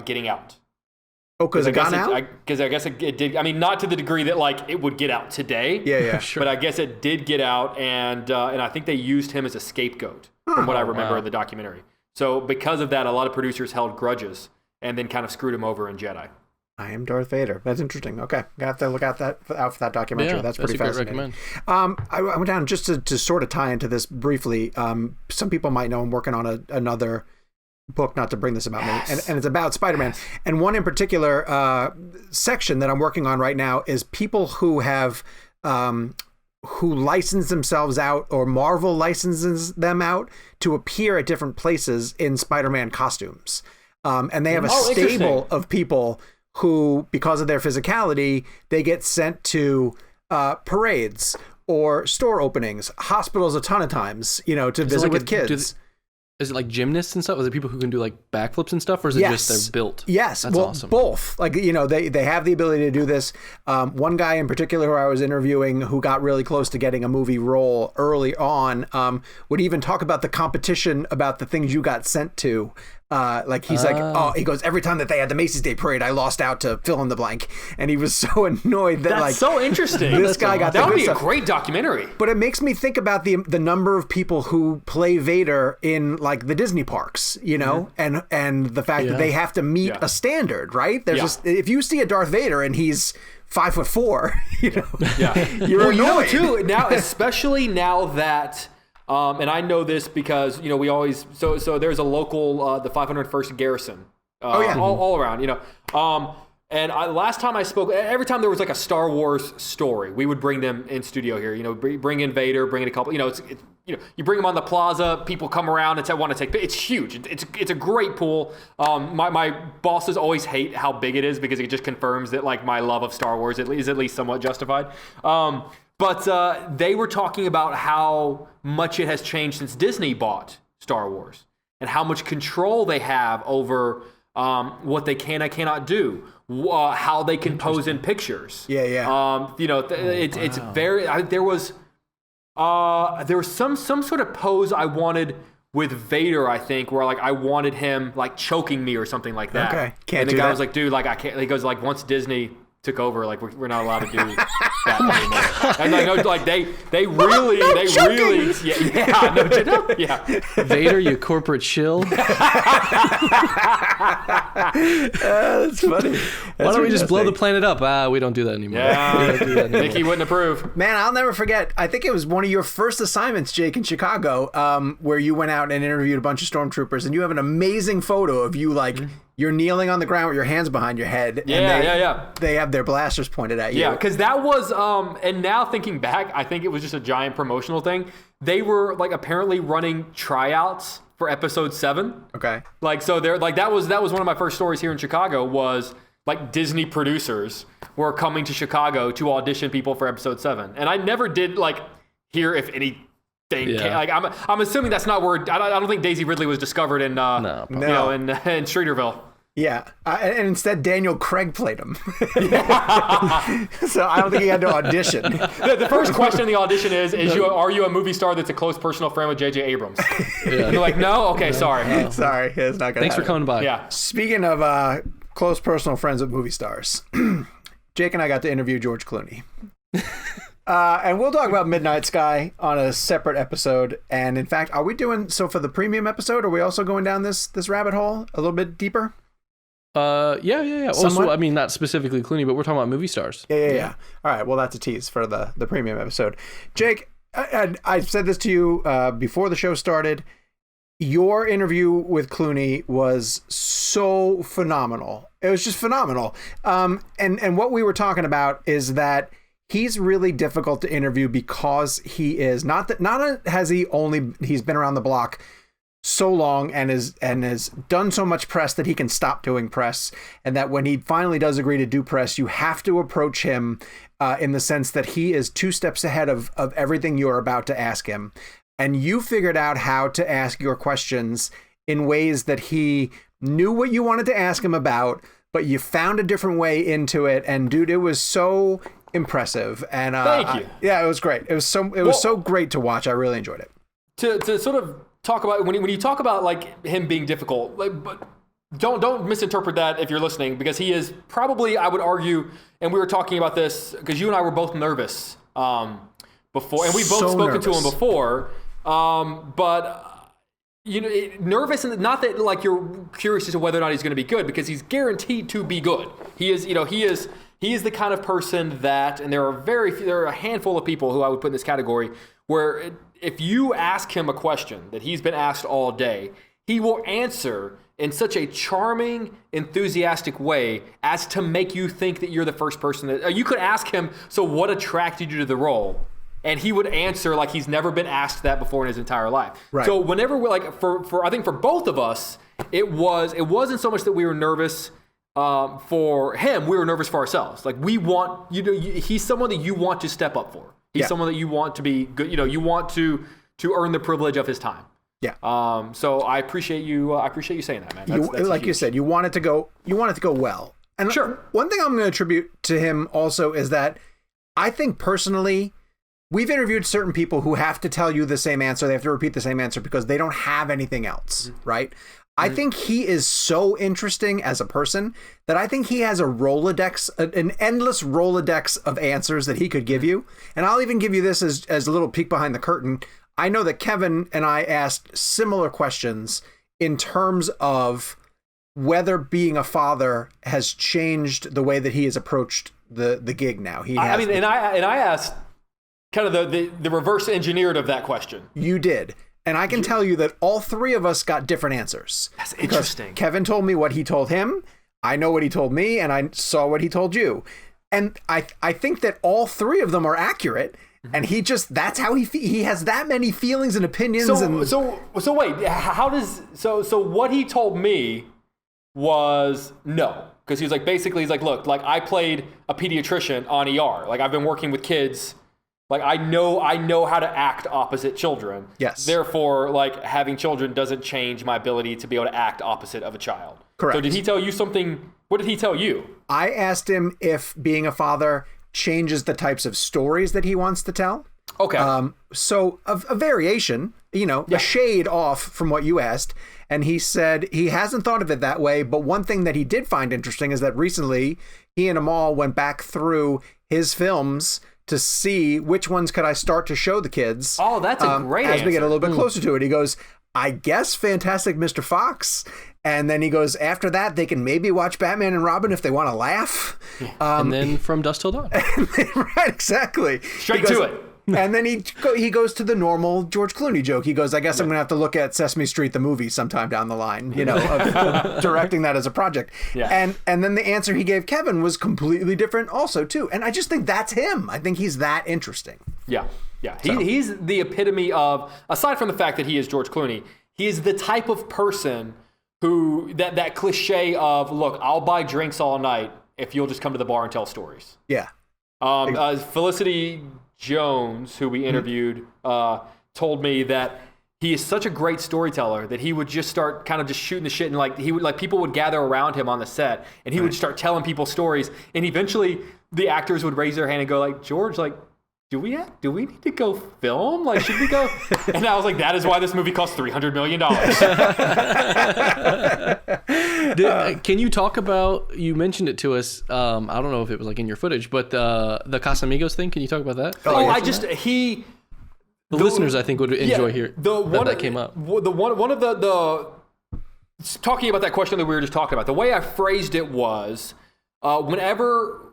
B: getting out.
A: Oh, because it got out?
B: Because I guess it did. I mean, not to the degree that like it would get out today.
A: Yeah, sure.
B: But I guess it did get out, and I think they used him as a scapegoat from what I remember in the documentary. So because of that, a lot of producers held grudges and then kind of screwed him over in Jedi.
A: I am Darth Vader. That's interesting. Okay, I have to look out for that documentary. Yeah, that's pretty fascinating. I went down just to sort of tie into this briefly. Some people might know I'm working on another book, not to bring this about me, and it's about Spider-Man. And one in particular section that I'm working on right now is people who have who license themselves out, or Marvel licenses them out to appear at different places in Spider-Man costumes. And they have a stable of people who, because of their physicality, they get sent to parades or store openings, hospitals a ton of times, to visit with kids.
C: Is it like gymnasts and stuff? Is it people who can do like backflips and stuff, or is it just they're built?
A: Yes,
C: that's awesome.
A: Both. Like, they have the ability to do this. One guy in particular who I was interviewing, who got really close to getting a movie role early on, would even talk about the competition, about the things you got sent to. He goes, every time that they had the Macy's Day Parade, I lost out to fill in the blank, and he was so annoyed that
B: that's so interesting.
A: This guy got
B: that would be
A: stuff.
B: A great documentary.
A: But it makes me think about the number of people who play Vader in like the Disney parks, and the fact that they have to meet a standard, right? There's just, if you see a Darth Vader and he's 5'4", you're annoyed.
B: Too now, especially now that. And I know this because, we always, so there's a local, the 501st Garrison, all around, and last time I spoke, every time there was like a Star Wars story, we would bring them in studio here, bring in Vader, bring in a couple, you bring them on the plaza, people come around and want to take, it's huge. It's a great pool. My bosses always hate how big it is because it just confirms that like my love of Star Wars is at least somewhat justified. But they were talking about how much it has changed since Disney bought Star Wars and how much control they have over what they can and cannot do, how they can pose in pictures. It's very. There was some sort of pose I wanted with Vader, I think, where like I wanted him like choking me or something like that.
A: Okay,
B: and the guy was like, "Dude, like I can't." He goes like, "Once Disney took over, like we're not allowed to do that anymore." And like they really
C: Vader, you corporate shill.
A: That's funny.
C: Why don't we just blow the planet up? We don't do that anymore.
B: Mickey wouldn't approve.
A: Man, I'll never forget. I think it was one of your first assignments, Jake, in Chicago, where you went out and interviewed a bunch of stormtroopers, and you have an amazing photo of you like. You're kneeling on the ground with your hands behind your head. They have their blasters pointed at you.
B: Yeah, because that was, and now thinking back, I think it was just a giant promotional thing. They were like apparently running tryouts for episode 7.
A: Okay.
B: Like, so they're like, that was one of my first stories here in Chicago was like Disney producers were coming to Chicago to audition people for episode 7. And I never did like hear if any thing.
C: Yeah.
B: Like I'm assuming that's not where. I don't think Daisy Ridley was discovered in
C: No.
B: you know, in Streeterville.
A: Yeah, and instead Daniel Craig played him. So I don't think he had to audition.
B: The first question in the audition is are you a movie star that's a close personal friend with J.J. Abrams?
C: Yeah.
B: And they're like, no? Okay, sorry.
A: Sorry, it's not gonna
C: Thanks for
A: happen.
C: coming by.
B: Yeah.
A: Speaking of close personal friends with movie stars, Jake and I got to interview George Clooney. And we'll talk about Midnight Sky on a separate episode. And in fact, are we doing so for the premium episode? Are we also going down this rabbit hole a little bit deeper?
C: Yeah. Also, I mean, not specifically Clooney, but we're talking about movie stars.
A: Yeah. All right. Well, that's a tease for the premium episode. Jake, I said this to you before the show started. Your interview with Clooney was so phenomenal. It was just phenomenal. And what we were talking about is that he's really difficult to interview because he is he's been around the block so long and has done so much press that he can stop doing press, and that when he finally does agree to do press, you have to approach him in the sense that he is 2 steps ahead of everything you're about to ask him, and you figured out how to ask your questions in ways that he knew what you wanted to ask him about, but you found a different way into it, and dude, it was so impressive. And
B: thank you.
A: Yeah, it was great. It was so great to watch. I really enjoyed it.
B: To sort of talk about when you talk about like him being difficult, like, but don't misinterpret that if you're listening, because he is probably, I would argue, and we were talking about this because you and I were both nervous before, and we've both spoken to him before, but you know, nervous, and not that like you're curious as to whether or not he's going to be good, because he's guaranteed to be good. He is the kind of person that, and there are a handful of people who I would put in this category where if you ask him a question that he's been asked all day, he will answer in such a charming, enthusiastic way as to make you think that you're the first person that you could ask him, so what attracted you to the role? And he would answer like he's never been asked that before in his entire life. Right. So whenever we're like, for I think for both of us, it wasn't so much that we were nervous for him, we were nervous for ourselves. Like we want, he's someone that you want to step up for. He's someone that you want to be good. You want to earn the privilege of his time. Yeah. So I appreciate you. I appreciate you saying that, man. That's
A: like you said, you want it to go well. And sure. One thing I'm going to attribute to him also is that I think personally, we've interviewed certain people who have to tell you the same answer. They have to repeat the same answer because they don't have anything else, right? I think he is so interesting as a person that I think he has a Rolodex, an endless Rolodex of answers that he could give you. And I'll even give you this as a little peek behind the curtain. I know that Kevin and I asked similar questions in terms of whether being a father has changed the way that he has approached the gig now.
B: And I asked kind of the reverse engineered of that question.
A: You did. And I can tell you that all 3 of us got different answers.
B: That's interesting.
A: Kevin told me what he told him. I know what he told me, and I saw what he told you. And I think that all 3 of them are accurate. And he just, that's how he has that many feelings and opinions.
B: So wait, how does, so what he told me was no. Because he was like, basically, he's like, look, like I played a pediatrician on ER. Like I've been working with kids. Like I know how to act opposite children. Yes. Therefore, like having children doesn't change my ability to be able to act opposite of a child. Correct. So did he tell you something? What did he tell you?
A: I asked him if being a father changes the types of stories that he wants to tell. Okay. So a variation, a shade off from what you asked. And he said he hasn't thought of it that way. But one thing that he did find interesting is that recently he and Amal went back through his films to see which ones could I start to show the kids.
B: Oh, that's a great answer.
A: As we get a little bit closer to it, he goes, I guess Fantastic Mr. Fox. And then he goes, after that, they can maybe watch Batman and Robin if they want to laugh.
C: And then From Dusk Till Dawn.
A: Right, exactly.
B: Straight to it.
A: And then he goes to the normal George Clooney joke. He goes, I guess I'm going to have to look at Sesame Street, the movie, sometime down the line, of directing that as a project. Yeah. And then the answer he gave Kevin was completely different also, too. And I just think that's him. I think he's that interesting.
B: Yeah. Yeah. So. He's the epitome of, aside from the fact that he is George Clooney, he is the type of person who, that cliche of, look, I'll buy drinks all night if you'll just come to the bar and tell stories. Yeah. Felicity Jones, who we interviewed, talked told me that he is such a great storyteller that he would just start kind of just shooting the shit, and like he would like people would gather around him on the set, and he would start telling people stories, and eventually the actors would raise their hand and go like, George, like, do we need to go film? Like, should we go? And I was like, that is why this movie cost $300 million.
C: Can you talk about, you mentioned it to us, I don't know if it was like in your footage, but the Casamigos thing, can you talk about that?
B: The
C: listeners, I think, would enjoy hearing that came up.
B: One of the talking about that question that we were just talking about, the way I phrased it was, whenever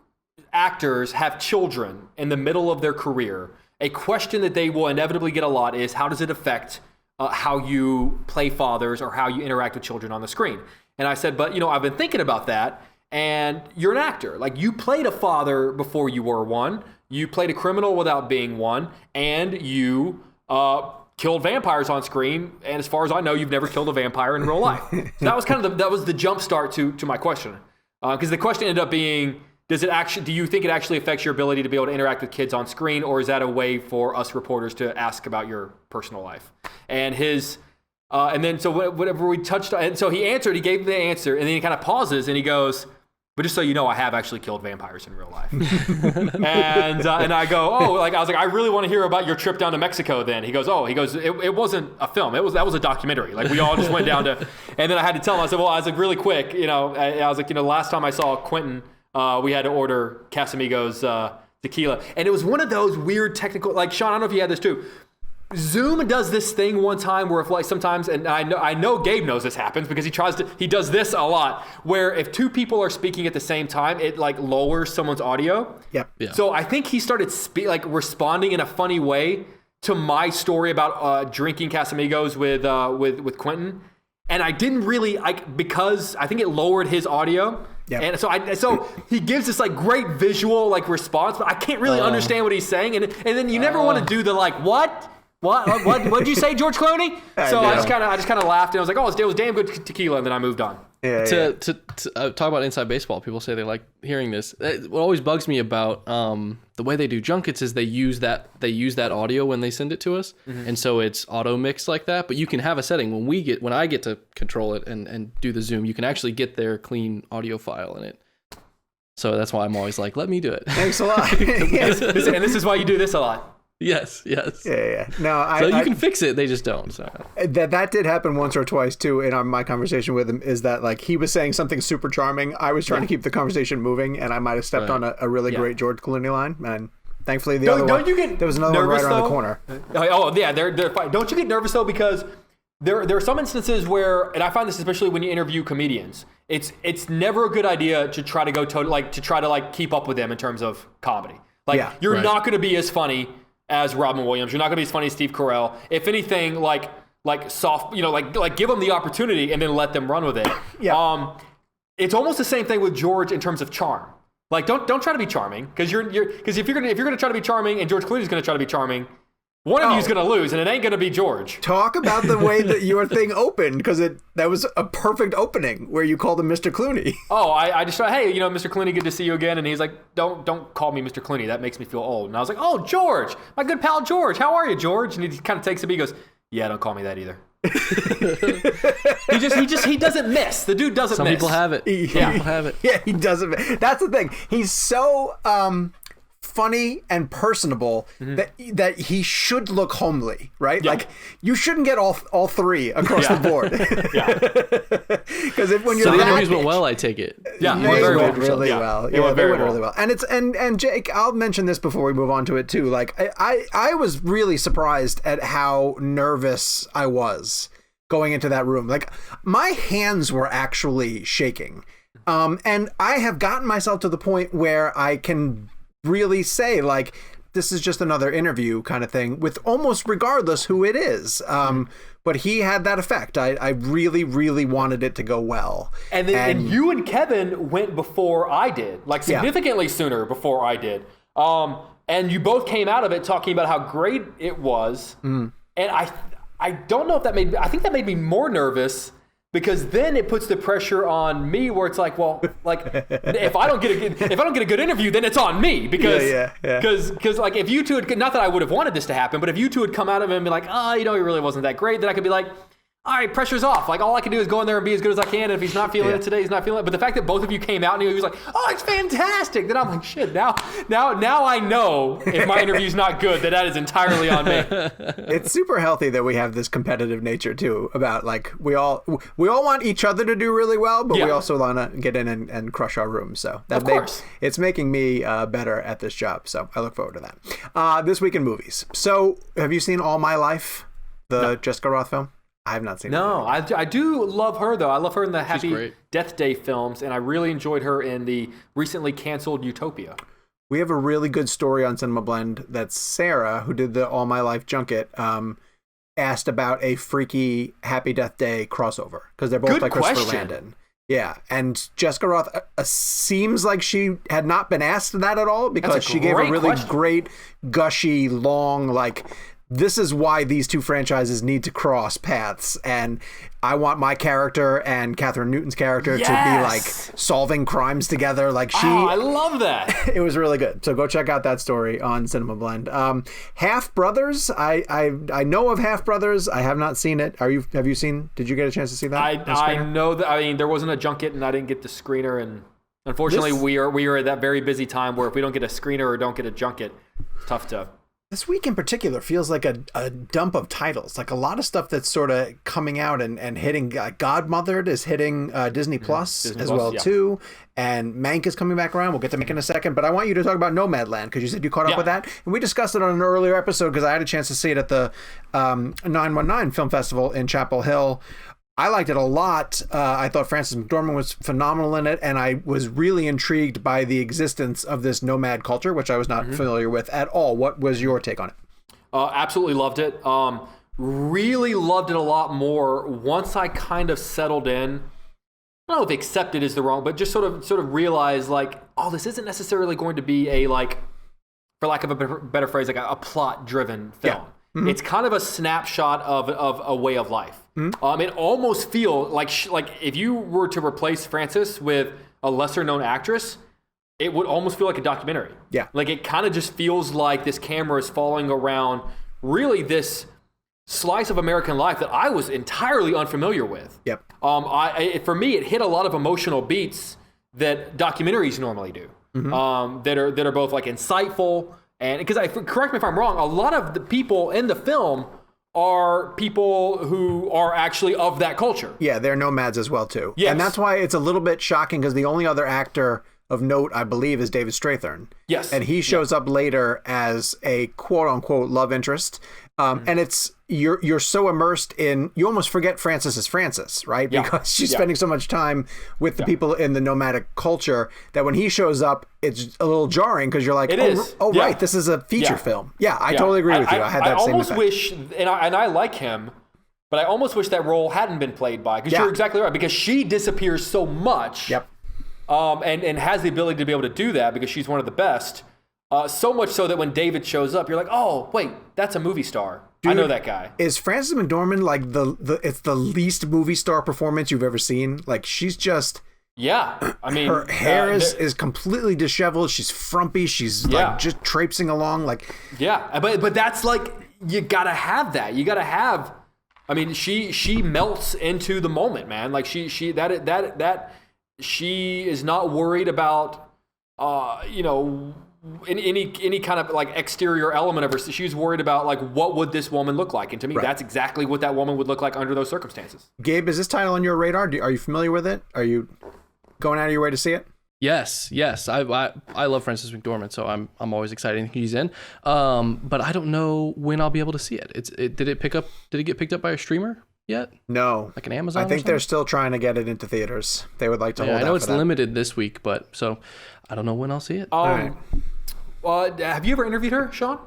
B: actors have children in the middle of their career, a question that they will inevitably get a lot is, how does it affect how you play fathers or how you interact with children on the screen? And I said, but I've been thinking about that, and you're an actor. Like, you played a father before you were one. You played a criminal without being one, and you killed vampires on screen. And as far as I know, you've never killed a vampire in real life. So that was kind of that was the jump start to my question, because the question ended up being, do you think it actually affects your ability to be able to interact with kids on screen, or is that a way for us reporters to ask about your personal life? And so whatever we touched on, and so he answered, he gave the answer, and then he kind of pauses and he goes, but just so you know, I have actually killed vampires in real life. and I go, I was like, I really want to hear about your trip down to Mexico then. He goes, it wasn't a film. That was a documentary. Like, we all just went down to, and then I had to tell him, I said, I was like, really quick, I was like, last time I saw Quentin, we had to order Casamigos tequila. And it was one of those weird technical, like, Sean, I don't know if you had this too. Zoom does this thing one time where if like sometimes, and I know Gabe knows this happens because he does this a lot, where if two people are speaking at the same time, it like lowers someone's audio. Yep. Yeah. So I think he started responding in a funny way to my story about drinking Casamigos with Quentin. And I didn't really because I think it lowered his audio. Yep. And so he gives this like great visual like response, but I can't really understand what he's saying. And then you never want to do the like, what? What'd you say, George Clooney? So I just kind of laughed, and I was like, it was damn good tequila, and then I moved on.
C: To talk about Inside Baseball, people say they like hearing this. What always bugs me about the way they do junkets is they use that audio when they send it to us, and so it's auto mixed like that. But you can have a setting when I get to control it and do the Zoom, you can actually get their clean audio file in it. So that's why I'm always like, let me do it.
A: Thanks a lot.
B: Yes. And this is why you do this a lot.
C: Yes.
A: Yeah. No,
C: so you can fix it. They just don't. So.
A: That did happen once or twice too. In my conversation with him, is that like he was saying something super charming. I was trying to keep the conversation moving, and I might have stepped on a really great George Clooney line. And thankfully, there was another one right around the corner.
B: Oh yeah, they're fine. Don't you get nervous though, because there are some instances where, and I find this especially when you interview comedians, it's never a good idea to try to go to keep up with them in terms of comedy. Like you're not going to be as funny as Robin Williams. You're not going to be as funny as Steve Carell. If anything, like soft, like give them the opportunity and then let them run with it. Yeah. It's almost the same thing with George in terms of charm. Like don't try to be charming, because because if you're gonna try to be charming and George Clooney's gonna try to be charming, one of you's going to lose, and it ain't going to be George.
A: Talk about the way that your thing opened, because that was a perfect opening where you called him Mr. Clooney.
B: Oh, I just thought, hey, Mr. Clooney, good to see you again. And he's like, don't call me Mr. Clooney. That makes me feel old. And I was like, oh, George, my good pal George. How are you, George? And he kind of takes it, he goes, yeah, don't call me that either. he doesn't miss. The dude doesn't miss.
C: Some people have it.
A: Yeah, he doesn't miss. That's the thing. He's so funny and personable that he should look homely, right? Yeah. Like you shouldn't get all three across the board. Because when you're
C: the interviews went well, I take it.
A: Yeah, they went really well. Yeah, they went really well. And it's and Jake, I'll mention this before we move on to it too. Like I was really surprised at how nervous I was going into that room. Like my hands were actually shaking. And I have gotten myself to the point where I can really say like this is just another interview kind of thing with almost regardless who it is. But he had that effect. I really, really wanted it to go well.
B: And you and Kevin went before I did, like significantly sooner before I did. And you both came out of it talking about how great it was. And I don't know if I think that made me more nervous, because then it puts the pressure on me where it's like, well, like if I don't get a good interview, then it's on me because like if you two had, not that I would have wanted this to happen, but if you two had come out of it and be like, oh, he really wasn't that great, then I could be like, all right, pressure's off. Like, all I can do is go in there and be as good as I can. And if he's not feeling it today, he's not feeling it. But the fact that both of you came out and he was like, oh, it's fantastic. Then I'm like, shit, now I know if my interview's not good, that is entirely on me.
A: It's super healthy that we have this competitive nature, too, about, like, we all want each other to do really well, but we also want to get in and crush our room. So it's making me better at this job. So I look forward to that. This week in movies. So have you seen All My Life, the Jessica Roth film? I have not seen it.
B: No, I do love her, though. I love her in the Happy Death Day films, and I really enjoyed her in the recently canceled Utopia.
A: We have a really good story on Cinema Blend that Sarah, who did the All My Life junket, asked about a freaky Happy Death Day crossover, because they're both like Christopher Landon. Yeah, and Jessica Roth seems like she had not been asked that at all, because she gave a really great, gushy, long, like, this is why these two franchises need to cross paths, and I want my character and Catherine Newton's character to be like solving crimes together. Like
B: I love that.
A: It was really good. So go check out that story on Cinema Blend. Half Brothers. I know of Half Brothers. I have not seen it. Have you seen? Did you get a chance to see that?
B: I know that. I mean, there wasn't a junket, and I didn't get the screener, and unfortunately, we are at that very busy time where if we don't get a screener or don't get a junket, it's tough to.
A: This week in particular feels like a dump of titles, like a lot of stuff that's sort of coming out and hitting. Godmothered is hitting Disney Plus as well too, and Mank is coming back around. We'll get to Mank in a second, but I want you to talk about Nomadland, because you said you caught up with that, and we discussed it on an earlier episode because I had a chance to see it at the 919 Film Festival in Chapel Hill. I liked it a lot. I thought Frances McDormand was phenomenal in it, and I was really intrigued by the existence of this nomad culture, which I was not familiar with at all. What was your take on it?
B: Absolutely loved it. Really loved it a lot more once I kind of settled in. I don't know if accepted is the wrong, but just sort of realized, like, oh, this isn't necessarily going to be a, like, for lack of a better phrase, like a plot-driven film. Yeah. Mm-hmm. It's kind of a snapshot of a way of life. Mm-hmm. It almost feels like if you were to replace Frances with a lesser known actress, it would almost feel like a documentary. Yeah. Like it kind of just feels like this camera is following around really this slice of American life that I was entirely unfamiliar with. Yep. For me, it hit a lot of emotional beats that documentaries normally do. Mm-hmm. That are both like insightful. And because correct me if I'm wrong, a lot of the people in the film are people who are actually of that culture.
A: Yeah, they're nomads as well too.
B: Yes.
A: And that's why it's a little bit shocking, because the only other actor of note, I believe, is David Strathairn.
B: Yes.
A: And he shows up later as a quote unquote love interest. And it's you're so immersed in, you almost forget Frances is Frances, right? Because she's spending so much time with the people in the nomadic culture that when he shows up, it's a little jarring, because you're like, right, this is a feature film. Yeah, I totally agree with you. I had that same effect.
B: I almost wish, and I like him, but I almost wish that role hadn't been played by, because you're exactly right, because she disappears so much. Yep. And has the ability to be able to do that because she's one of the best. So much so that when David shows up, you're like, oh, wait, that's a movie star. Dude, I know that guy.
A: Is Frances McDormand like it's the least movie star performance you've ever seen? Like, she's just...
B: Yeah, I mean...
A: Her hair is completely disheveled. She's frumpy. She's like just traipsing along. Like...
B: Yeah, but that's like, you gotta have that. You gotta have... I mean, she melts into the moment, man. Like, she is not worried about, in any kind of like exterior element of her. She's worried about like, what would this woman look like? And to me, that's exactly what that woman would look like under those circumstances.
A: Gabe, is this title on your radar? Are you familiar with it? Are you going out of your way to see it?
C: Yes. I love Frances McDormand, so I'm always excited he's in. But I don't know when I'll be able to see it. Did it get picked up by a streamer yet?
A: No.
C: Like an Amazon?
A: I think they're still trying to get it into theaters. They would like to hold out.
C: I know it's limited this week, but so I don't know when I'll see it.
A: All right.
B: Have you ever interviewed her, Sean?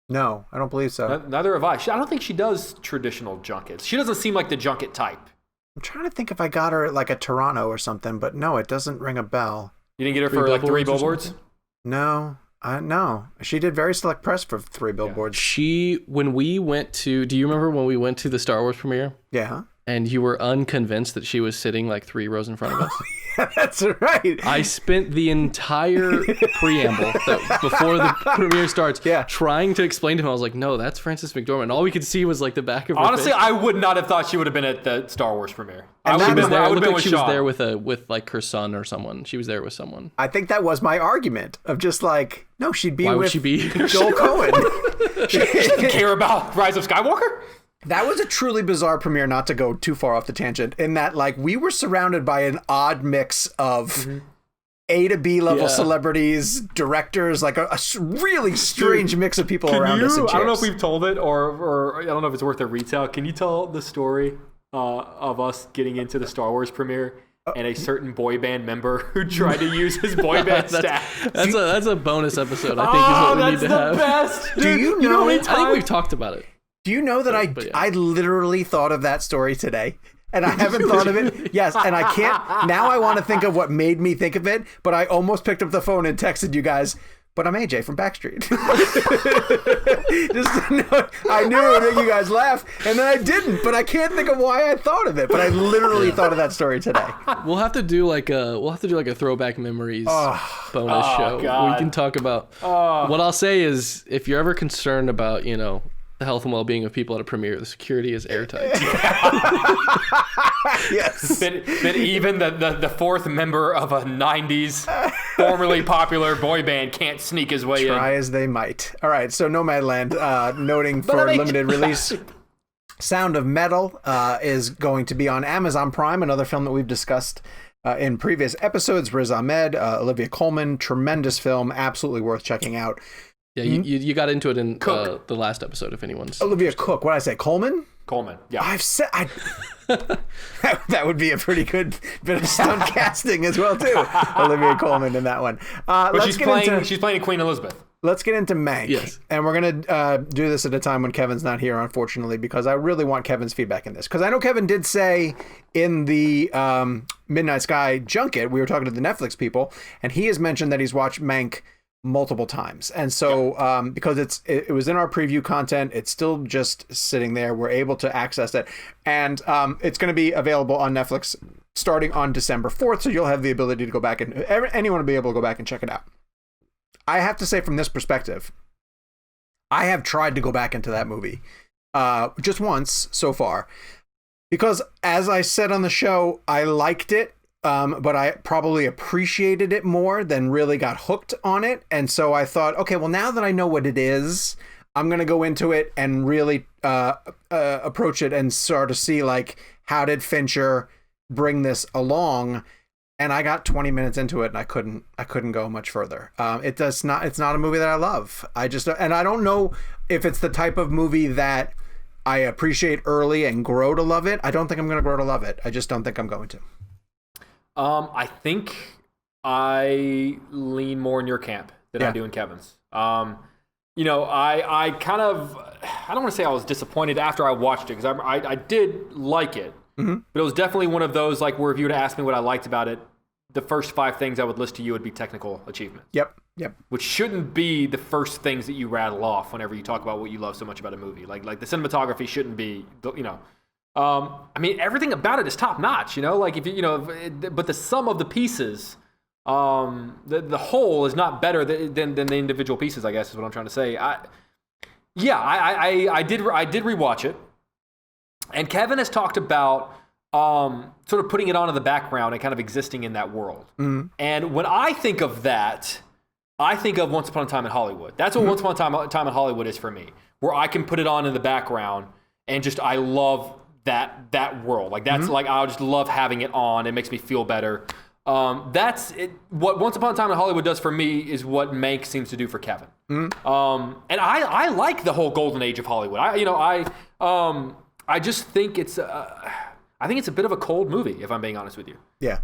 A: No, I don't believe so.
B: Neither have I. I don't think she does traditional junkets. She doesn't seem like the junket type.
A: I'm trying to think if I got her at like a Toronto or something, but no, it doesn't ring a bell.
B: You didn't get her for like 3 billboards?
A: No. No. She did very select press for 3 billboards.
C: Do you remember when we went to the Star Wars premiere?
A: Yeah.
C: and you were unconvinced that she was sitting like 3 rows in front of us.
A: Yeah, that's right.
C: I spent the entire preamble before the premiere starts trying to explain to him. I was like, no, that's Frances McDormand. All we could see was like the back of her
B: Honestly,
C: face.
B: I would not have thought she would have been at the Star Wars premiere.
C: I would have been there. It looked like she was there
B: Sean.
C: with like her son or someone. She was there with someone.
A: I think that was my argument of just like, no, she'd be
C: Why
A: with
C: would she be?
A: Joel Coen.
B: She doesn't care about Rise of Skywalker?
A: That was a truly bizarre premiere, not to go too far off the tangent, in that like we were surrounded by an odd mix of A to B level celebrities, directors, like a really strange mix of people around us.
B: I don't know if we've told it or I don't know if it's worth a retell. Can you tell the story of us getting into the Star Wars premiere and a certain boy band member who tried to use his boy band staff?
C: That's a bonus episode, I think, is what we need to have.
B: That's the best.
A: Do you know?
C: I think we've talked about it.
A: Do you know that I literally thought of that story today? And I haven't thought of it. Yes, and I can't. Now I want to think of what made me think of it, but I almost picked up the phone and texted you guys, but I'm AJ from Backstreet. I knew it would make you guys laugh, and then I didn't, but I can't think of why I thought of it. But I literally thought of that story today.
C: We'll have to do like a throwback memories bonus show.
B: God.
C: We can talk about what I'll say is, if you're ever concerned about, the health and well-being of people at a premiere, the security is airtight.
A: Yes.
B: That even the fourth member of a 90s formerly popular boy band can't sneak his way in.
A: Try as they might. All right, so Nomadland, noting for limited release, Sound of Metal is going to be on Amazon Prime, another film that we've discussed in previous episodes. Riz Ahmed, Olivia Colman, tremendous film, absolutely worth checking out.
C: Yeah, you got into it in the last episode, if anyone's...
A: Olivia Cook, what did I say, Coleman?
B: Coleman, yeah.
A: I've said... that would be a pretty good bit of stunt casting as well, too. Olivia Colman in that one.
B: But she's playing Queen Elizabeth.
A: Let's get into Mank.
C: Yes.
A: And we're going to do this at a time when Kevin's not here, unfortunately, because I really want Kevin's feedback in this. Because I know Kevin did say in the Midnight Sky junket, we were talking to the Netflix people, and he has mentioned that he's watched Mank multiple times. And so because it was in our preview content, it's still just sitting there. We're able to access it. And it's going to be available on Netflix starting on December 4th. So you'll have the ability to go back and anyone will be able to go back and check it out. I have to say, from this perspective, I have tried to go back into that movie just once so far, because as I said on the show, I liked it. But I probably appreciated it more than really got hooked on it. And so I thought, okay, well, now that I know what it is, I'm going to go into it and really approach it and start to see, like, how did Fincher bring this along? And I got 20 minutes into it and I couldn't go much further. It's not a movie that I love. And I don't know if it's the type of movie that I appreciate early and grow to love it. I don't think I'm going to grow to love it. I just don't think I'm going to.
B: I think I lean more in your camp than I do in Kevin's. I kind of, I don't want to say I was disappointed after I watched it, because I did like it, but it was definitely one of those, like, where if you were to ask me what I liked about it, the first 5 things I would list to you would be technical achievements. Yep. Which shouldn't be the first things that you rattle off whenever you talk about what you love so much about a movie. Like the cinematography shouldn't be, I mean, everything about it is top notch, like if but the sum of the pieces, the whole is not better than the individual pieces, I guess is what I'm trying to say. I did rewatch it, and Kevin has talked about sort of putting it on in the background and kind of existing in that world. And when I think of that, I think of Once Upon a Time in Hollywood. That's what Once Upon a Time in Hollywood is for me, where I can put it on in the background and just, I love that world. Like, that's like, I just love having it on. It makes me feel better. That's it. What Once Upon a Time in Hollywood does for me is what Mank seems to do for Kevin. And I like the whole golden age of Hollywood. I just think it's I think it's a bit of a cold movie, if I'm being honest with you. Yeah.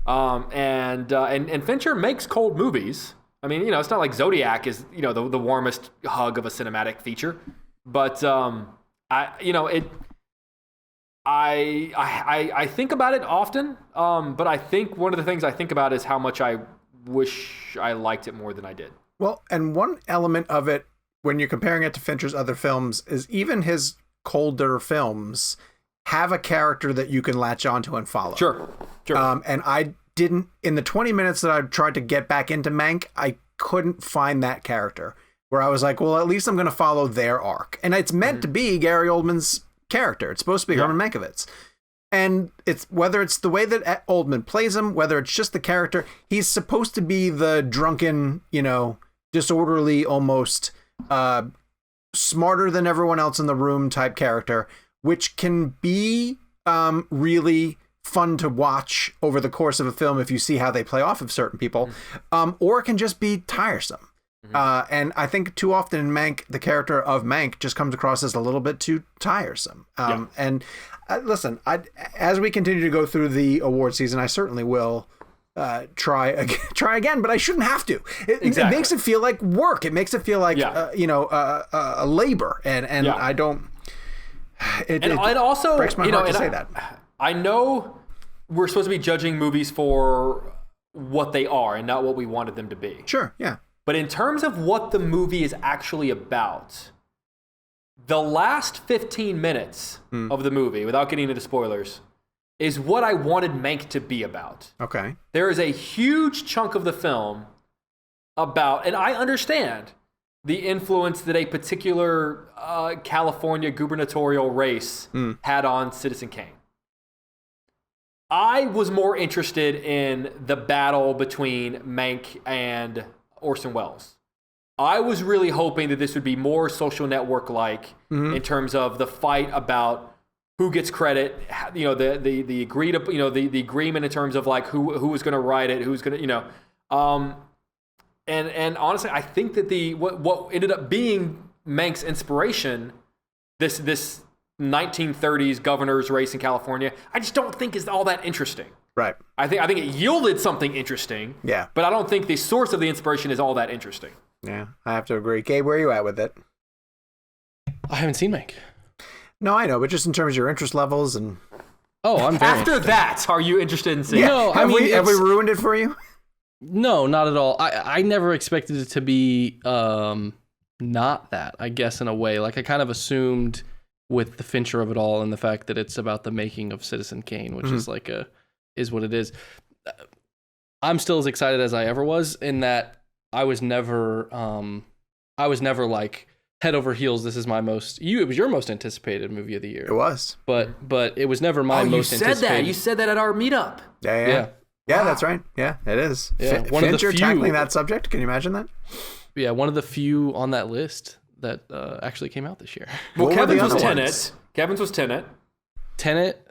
B: And Fincher makes cold movies. I mean, it's not like Zodiac is, the warmest hug of a cinematic feature, but I think about it often, but I think one of the things I think about is how much I wish I liked it more than I did.
A: Well, and one element of it, when you're comparing it to Fincher's other films, is even his colder films have a character that you can latch onto and follow.
B: Sure.
A: And I didn't, in the 20 minutes that I tried to get back into Mank, I couldn't find that character where I was like, well, at least I'm going to follow their arc. And it's meant to be Gary Oldman's character. It's supposed to be Herman Mankiewicz. And it's whether it's the way that Oldman plays him, whether it's just the character, he's supposed to be the drunken, disorderly, almost smarter than everyone else in the room type character, which can be really fun to watch over the course of a film if you see how they play off of certain people, or it can just be tiresome. And I think too often in Mank, the character of Mank just comes across as a little bit too tiresome. And listen, as we continue to go through the award season, I certainly will try again, but I shouldn't have to. It makes it feel like work. It makes it feel like a labor, and I don't. It
B: also
A: breaks my heart to say that.
B: I know we're supposed to be judging movies for what they are and not what we wanted them to be.
A: Sure, yeah.
B: But in terms of what the movie is actually about, the last 15 minutes of the movie, without getting into spoilers, is what I wanted Mank to be about.
A: Okay.
B: There is a huge chunk of the film about, and I understand the influence that a particular California gubernatorial race had on Citizen Kane. I was more interested in the battle between Mank and Orson Welles. I was really hoping that this would be more Social Network-like in terms of the fight about who gets credit, the agreed, the agreement in terms of like who was going to write it, who's going to, and honestly, I think that what ended up being Mank's inspiration, this 1930s governor's race in California, I just don't think is all that interesting.
A: Right.
B: I think it yielded something interesting.
A: Yeah.
B: But I don't think the source of the inspiration is all that interesting.
A: Yeah, I have to agree. Gabe, where are you at with it?
C: I haven't seen Mank.
A: No, I know, but just in terms of your interest levels and.
C: Oh, I'm very
B: After that, are you interested in seeing?
A: Yeah.
C: No,
A: have we ruined it for you?
C: No, not at all. I never expected it to be not that, I guess, in a way. Like, I kind of assumed with the Fincher of it all and the fact that it's about the making of Citizen Kane, which is like is what it is. I'm still as excited as I ever was in that I was never like head over heels. This is my most. It was your most anticipated movie of the year.
A: It was,
C: but it was never my most anticipated.
B: You said that at our meetup.
A: Yeah. Yeah, that's right. Yeah, it is.
C: Yeah,
A: one Fincher of the few tackling that subject. Can you imagine that?
C: Yeah, one of the few on that list that actually came out this year.
B: Well, Kevin's was Tenet. Kevin's was Tenet.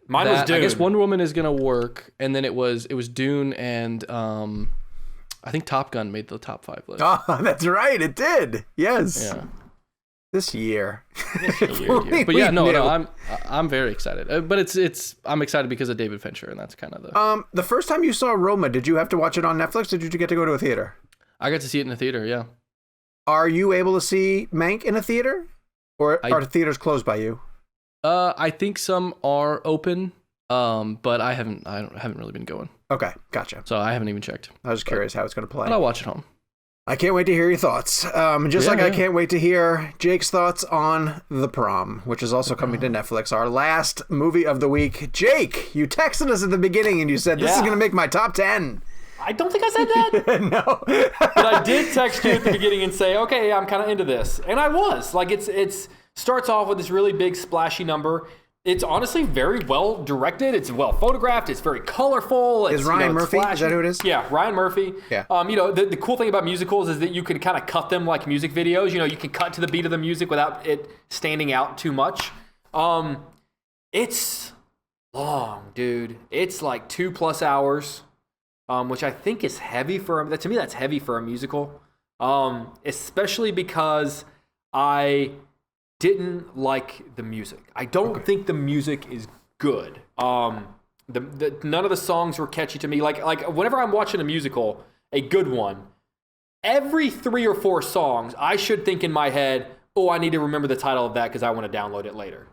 B: Mine was Dune.
C: I guess Wonder Woman is gonna work, and then it was Dune and I think Top Gun made the top 5 list.
A: Oh, that's right, it did. Yes.
C: Yeah.
A: This year.
C: But yeah, no, I'm very excited. But I'm excited because of David Fincher, and that's kind of
A: the first time you saw Roma, did you have to watch it on Netflix, or did you get to go to a theater?
C: I got to see it in a theater, yeah.
A: Are you able to see Mank in a theater? Or are theaters closed by you?
C: I think some are open, but I haven't really been going.
A: Okay, gotcha.
C: So I haven't even checked.
A: I was just curious how it's going to play.
C: But I'll watch it home.
A: I can't wait to hear your thoughts. I can't wait to hear Jake's thoughts on The Prom, which is also coming to Netflix, our last movie of the week. Jake, you texted us at the beginning and you said, this is going to make my top 10.
B: I don't think I said that.
A: No.
B: But I did text you at the beginning and say, okay, I'm kind of into this. And I was. Like, it's starts off with this really big splashy number. It's honestly very well directed. It's well photographed. It's very colorful.
A: Is Ryan Murphy? Is that who it is?
B: Yeah, Ryan Murphy.
A: Yeah.
B: The cool thing about musicals is that you can kind of cut them like music videos. You can cut to the beat of the music without it standing out too much. It's long, dude. It's like 2+ hours, which I think is heavy to me. That's heavy for a musical, especially because I didn't like the music. I don't think the music is good. None of the songs were catchy to me. Like whenever I'm watching a musical, a good one, every 3 or 4 songs, I should think in my head, oh, I need to remember the title of that because I want to download it later.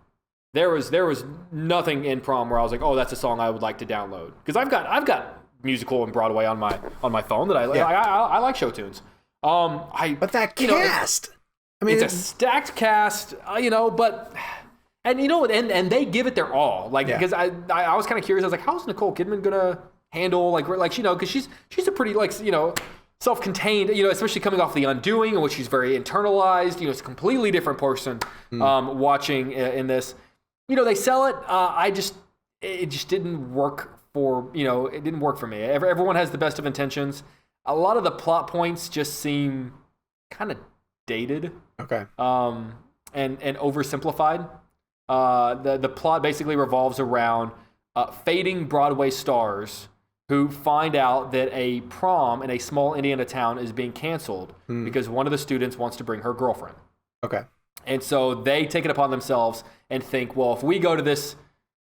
B: There was nothing in Prom where I was like, oh, that's a song I would like to download, because I've got musical and Broadway on my phone that I like show tunes. But
A: that cast.
B: I mean, it's a stacked cast, but And and they give it their all. Like, because I was kind of curious. I was like, how's Nicole Kidman gonna handle because she's a pretty self-contained, especially coming off The Undoing, in which she's very internalized. It's a completely different person watching in this. They sell it. It just didn't work it didn't work for me. Everyone has the best of intentions. A lot of the plot points just seem kind of dated.
A: Okay.
B: And oversimplified. The plot basically revolves around fading Broadway stars who find out that a prom in a small Indiana town is being canceled because one of the students wants to bring her girlfriend.
A: Okay.
B: And so they take it upon themselves and think, well, if we go to this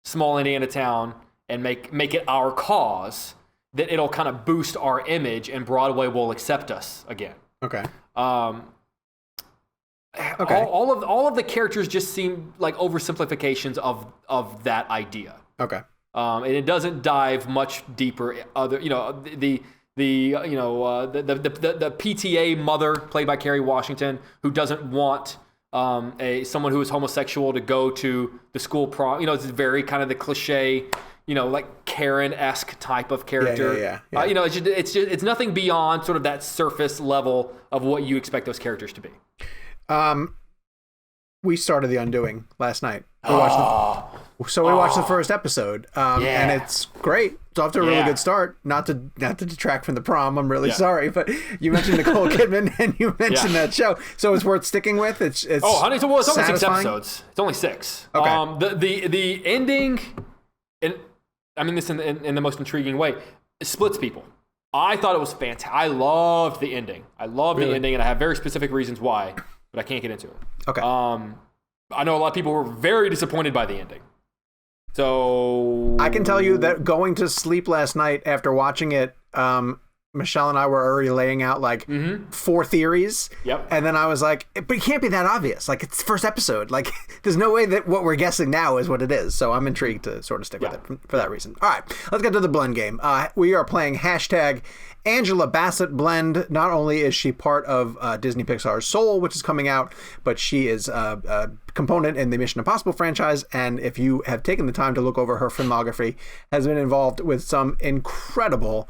B: small Indiana town and make it our cause, that it'll kind of boost our image and Broadway will accept us again.
A: Okay.
B: Okay. All of the characters just seem like oversimplifications of that idea.
A: Okay.
B: And it doesn't dive much deeper. The PTA mother played by Kerry Washington, who doesn't want someone who is homosexual to go to the school prom. It's very kind of the cliche, like Karen-esque type of character.
A: Yeah.
B: It's nothing beyond sort of that surface level of what you expect those characters to be.
A: We started The Undoing last night. We watched the first episode, and it's great. It's off to a really good start. Not to detract from the prom. I'm really sorry, but you mentioned Nicole Kidman and you mentioned that show, so it's worth sticking with. It's
B: honey, it's only 6 episodes. It's only 6.
A: Okay.
B: The ending, and I mean this in the most intriguing way, it splits people. I thought it was fantastic. I loved the ending. The ending, and I have very specific reasons why, but I can't get into it.
A: Okay.
B: I know a lot of people were very disappointed by the ending. So
A: I can tell you that going to sleep last night after watching it, Michelle and I were already laying out 4 theories.
B: Yep.
A: And then I was like, but it can't be that obvious. Like, it's the first episode. Like, there's no way that what we're guessing now is what it is. So I'm intrigued to sort of stick with it for that reason. All right, let's get to the blend game. We are playing hashtag Angela Bassett Blend. Not only is she part of Disney Pixar's Soul, which is coming out, but she is a component in the Mission Impossible franchise. And if you have taken the time to look over her filmography, has been involved with some incredible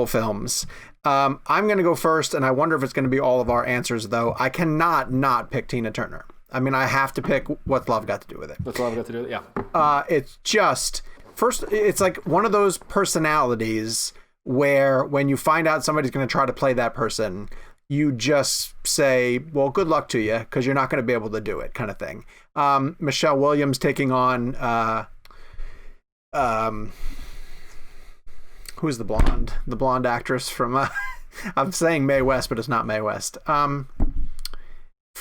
A: films. I'm going to go first, and I wonder if it's going to be all of our answers, though. I cannot not pick Tina Turner. I mean, I have to pick What's Love Got to Do with It.
B: What's Love Got to Do with it? Yeah.
A: It's just, first, it's like one of those personalities where when you find out somebody's going to try to play that person, you just say, well, good luck to you, because you're not going to be able to do it, kind of thing. Michelle Williams taking on... who's the blonde actress from I'm saying Mae West, but it's not Mae West. From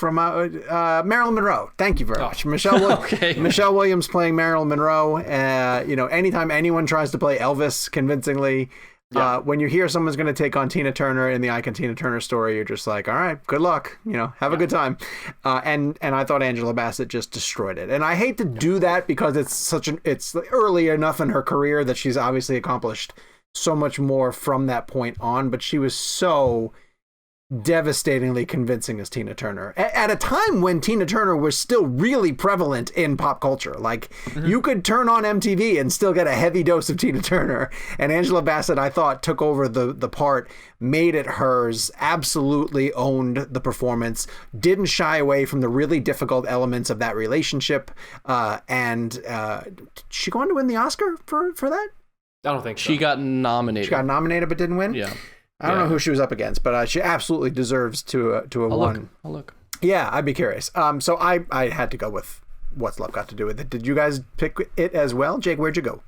A: Marilyn Monroe. Thank you very much. Michelle Williams playing Marilyn Monroe. Anytime anyone tries to play Elvis convincingly, when you hear someone's going to take on Tina Turner in the Icon Tina Turner story, you're just like, all right, good luck, have a good time. And I thought Angela Bassett just destroyed it. And I hate to do that because it's early enough in her career that she's obviously accomplished so much more from that point on, but she was so devastatingly convincing as Tina Turner at a time when Tina Turner was still really prevalent in pop culture. Like, you could turn on MTV and still get a heavy dose of Tina Turner, and Angela Bassett, I thought, took over the part, made it hers, absolutely owned the performance, didn't shy away from the really difficult elements of that relationship, and she going to win the Oscar for that?
B: I don't think so.
C: She got nominated.
A: She got nominated but didn't win?
C: Yeah.
A: I don't know who she was up against, but she absolutely deserves to have won.
C: I'll look.
A: Yeah, I'd be curious. So I had to go with What's Love Got to Do with It. Did you guys pick it as well? Jake, where'd you go?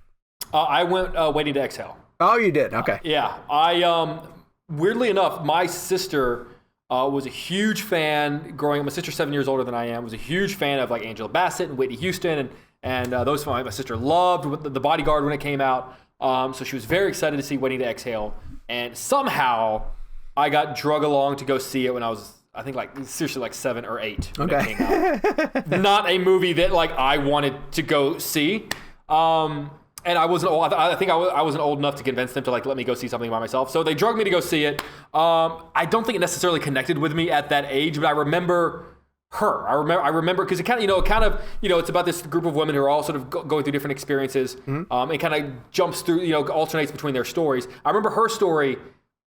B: I went Waiting to Exhale.
A: Oh, you did? Okay.
B: Yeah. I weirdly enough, my sister was a huge fan growing up. My sister's 7 years older than I am. Was a huge fan of like Angela Bassett and Whitney Houston and those films. My sister loved The Bodyguard when it came out. So she was very excited to see Waiting to Exhale. And somehow I got drug along to go see it when I was, I think, seriously 7 or 8 when it came out. Not a movie that I wanted to go see. And I wasn't old. I think I wasn't old enough to convince them to let me go see something by myself. So they drugged me to go see it. I don't think it necessarily connected with me at that age, but I remember her. I remember because it kind of it's about this group of women who are all sort of going through different experiences. It kind of jumps through, alternates between their stories. I remember her story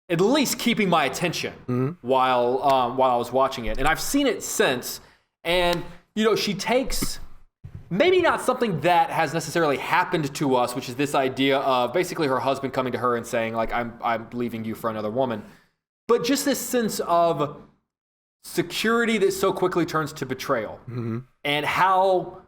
B: at least keeping my attention while I was watching it, and I've seen it since. And she takes maybe not something that has necessarily happened to us, which is this idea of basically her husband coming to her and saying like, I'm leaving you for another woman, but just this sense of security that so quickly turns to betrayal, and how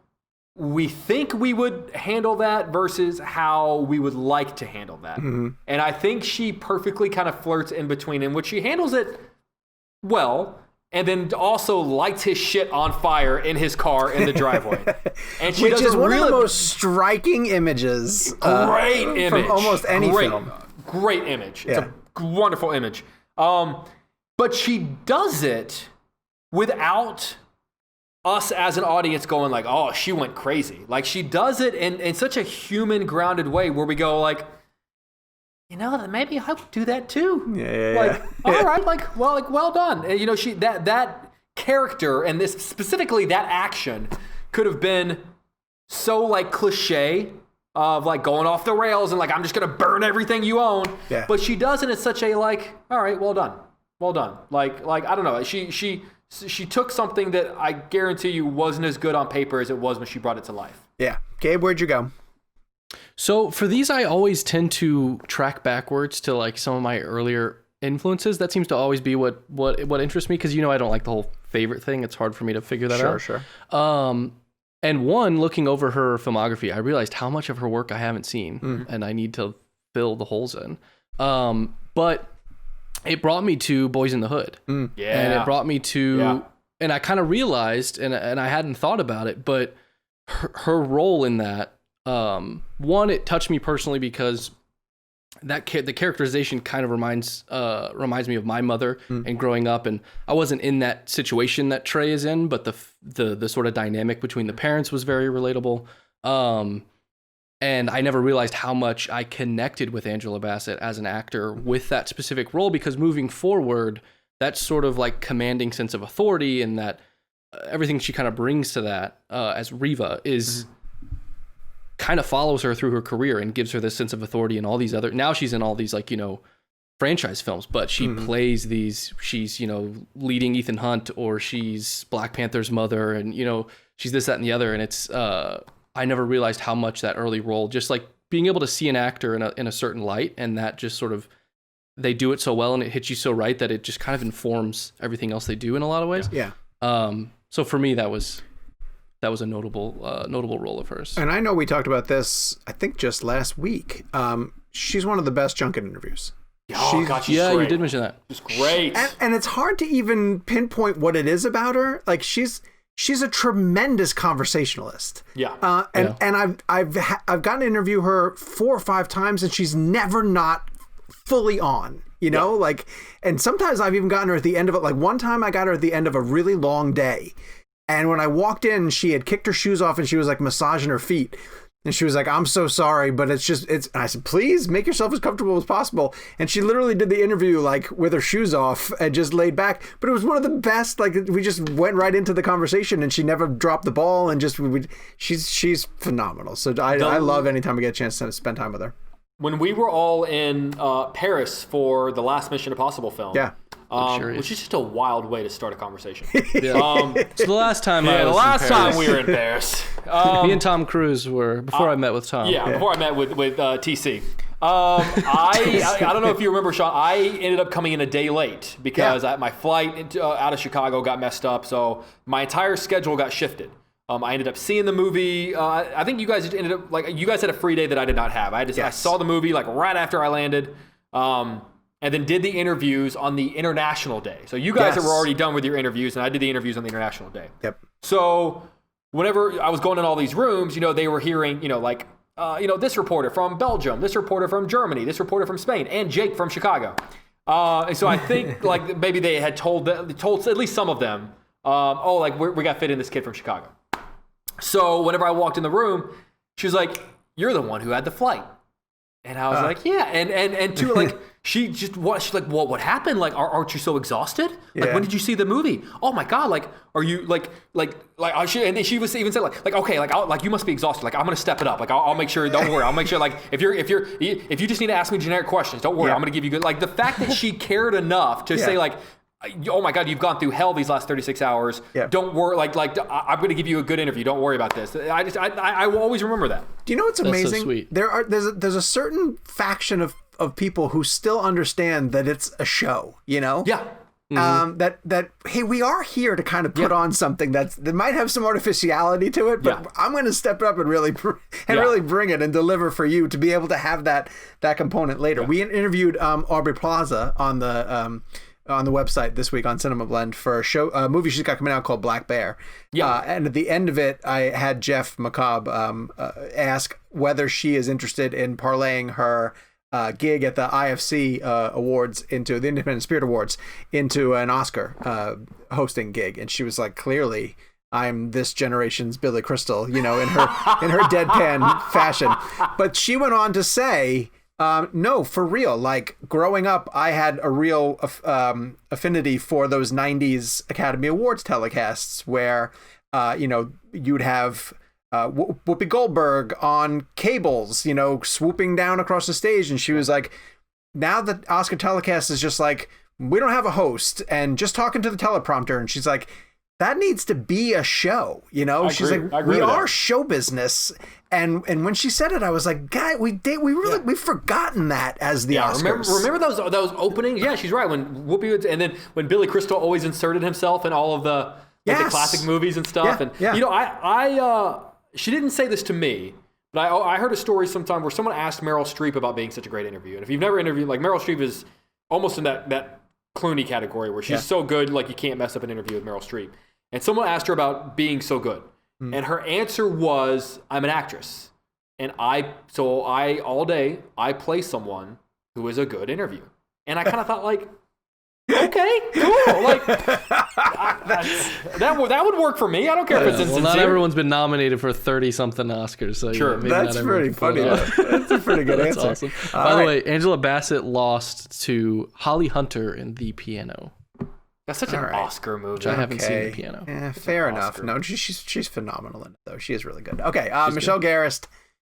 B: we think we would handle that versus how we would like to handle that. And I think she perfectly kind of flirts in between, in which she handles it well, and then also lights his shit on fire in his car in the driveway. And she
A: which is one of the most striking images.
B: Great image.
A: From almost any film.
B: Great image. It's a wonderful image. But she does it without us as an audience going like, oh, she went crazy. Like, she does it in such a human, grounded way where we go like, maybe I would do that too. All right, well done. She that character and this specifically that action could have been so like cliche of like going off the rails and like I'm just gonna burn everything you own. Yeah. But she does it in such a like, all right, well done. Like I don't know. She took something that I guarantee you wasn't as good on paper as it was when she brought it to life.
A: Yeah. Gabe, where'd you go?
C: So for these, I always tend to track backwards to like some of my earlier influences. That seems to always be what interests me, because I don't like the whole favorite thing. It's hard for me to figure that out.
A: Sure.
C: And looking over her filmography, I realized how much of her work I haven't seen, and I need to fill the holes in. But it brought me to Boys in the Hood. And it brought me to, and I kind of realized, and I hadn't thought about it, but her role in that, it touched me personally because the characterization kind of reminds me of my mother and growing up, and I wasn't in that situation that Trey is in, but the sort of dynamic between the parents was very relatable. And I never realized how much I connected with Angela Bassett as an actor with that specific role, because moving forward, that sort of like commanding sense of authority and that everything she kind of brings to that as Reva is kind of follows her through her career and gives her this sense of authority in all these other, now she's in all these like, franchise films, but she plays these, she's, leading Ethan Hunt, or she's Black Panther's mother, and, she's this, that, and the other. And it's, I never realized how much that early role, just like being able to see an actor in a certain light, and that just sort of, they do it so well and it hits you so right that it just kind of informs everything else they do in a lot of ways.
A: Yeah.
C: So for me, that was a notable role of hers.
A: And I know we talked about this, I think just last week. She's one of the best junket interviews.
B: Oh, God, she's
C: great.
B: You
C: did mention that.
B: She's great.
A: And it's hard to even pinpoint what it is about her. Like, she's a tremendous conversationalist.
B: Yeah.
A: And I've gotten to interview her 4 or 5 times, and she's never not fully on. Like, and sometimes I've even gotten her at the end of it. Like, one time I got her at the end of a really long day. And when I walked in, she had kicked her shoes off and she was like massaging her feet. And she was like, I'm so sorry, but and I said, please make yourself as comfortable as possible. And she literally did the interview like with her shoes off and just laid back. But it was one of the best. Like, we just went right into the conversation and she never dropped the ball, and she's phenomenal. So I love anytime we get a chance to spend time with her.
B: When we were all in Paris for the last Mission Impossible film.
A: Yeah.
B: Which is just a wild way to start a conversation.
C: So the last time
B: time we were in Paris.
C: Me and Tom Cruise were, before I met with Tom.
B: Yeah, before I met with TC. I don't know if you remember, Sean, I ended up coming in a day late because my flight out of Chicago got messed up, so my entire schedule got shifted. I ended up seeing the movie. I think you guys ended up, you guys had a free day that I did not have. I saw the movie right after I landed. And then did the interviews on the international day. So you guys were already done with your interviews, and I did the interviews on the international day.
A: Yep.
B: So whenever I was going in all these rooms, they were hearing, this reporter from Belgium, this reporter from Germany, this reporter from Spain, and Jake from Chicago. And so I think maybe they had told at least some of them, we got fit in this kid from Chicago. So whenever I walked in the room, she was like, you're the one who had the flight. And I was like, yeah. And two, like, she's like, well, what happened? Like, aren't you so exhausted? Like, when did you see the movie? Oh my God. Like, are you and then she was even said like, okay, like you must be exhausted. Like, I'm going to step it up. Like, I'll make sure, don't worry. I'll make sure, like, if you just need to ask me generic questions, don't worry. I'm going to give you good, like, the fact that she cared enough to say, like, oh my God, you've gone through hell these last 36 hours. Yeah. Don't worry. Like I'm going to give you a good interview. Don't worry about this. I will always remember that.
A: Do you know what's amazing?
C: That's so sweet.
A: There's a certain faction of people who still understand that it's a show, you know?
B: Yeah.
A: That hey, we are here to kind of put on something that might have some artificiality to it, but I'm going to step up and really bring it and deliver for you to be able to have that component later. We interviewed Aubrey Plaza on the website this week on Cinema Blend for a movie she's got coming out called Black Bear. And at the end of it, I had Jeff McCobb ask whether she is interested in parlaying her gig at the IFC Awards into the Independent Spirit Awards into an Oscar hosting gig. And she was like, clearly I'm this generation's Billy Crystal, you know, in her deadpan fashion. But she went on to say, no, for real. Like, growing up, I had a real affinity for those 90s Academy Awards telecasts where, you'd have Whoopi Goldberg on cables, you know, swooping down across the stage. And she was like, now the Oscar telecast is just like, we don't have a host and just talking to the teleprompter. And she's like, that needs to be a show, you know? She's like, we are show business. And when she said it, I was like, guy, we've forgotten that as the Oscars.
B: Remember those openings? Yeah, she's right. When Whoopi would, and then when Billy Crystal always inserted himself in all of the classic movies and stuff. You know, I she didn't say this to me, but I heard a story sometime where someone asked Meryl Streep about being such a great interview. And if you've never interviewed, like, Meryl Streep is almost in that Clooney category where she's so good, like, you can't mess up an interview with Meryl Streep. And someone asked her about being so good. And her answer was, I'm an actress. And I all day, I play someone who is a good interview. And I kind of thought, like, okay, cool. Like, that would work for me. I don't care if it's insincere.
C: Well, not everyone's been nominated for 30-something Oscars. So
A: sure, that's pretty funny. That's a pretty good answer.
C: Awesome. By the way, Angela Bassett lost to Holly Hunter in The Piano.
B: That's such an Oscar movie.
C: Which I haven't seen The Piano.
A: Yeah, fair enough. No, she's phenomenal in it, though. She is really good. Okay, Michelle Garrist,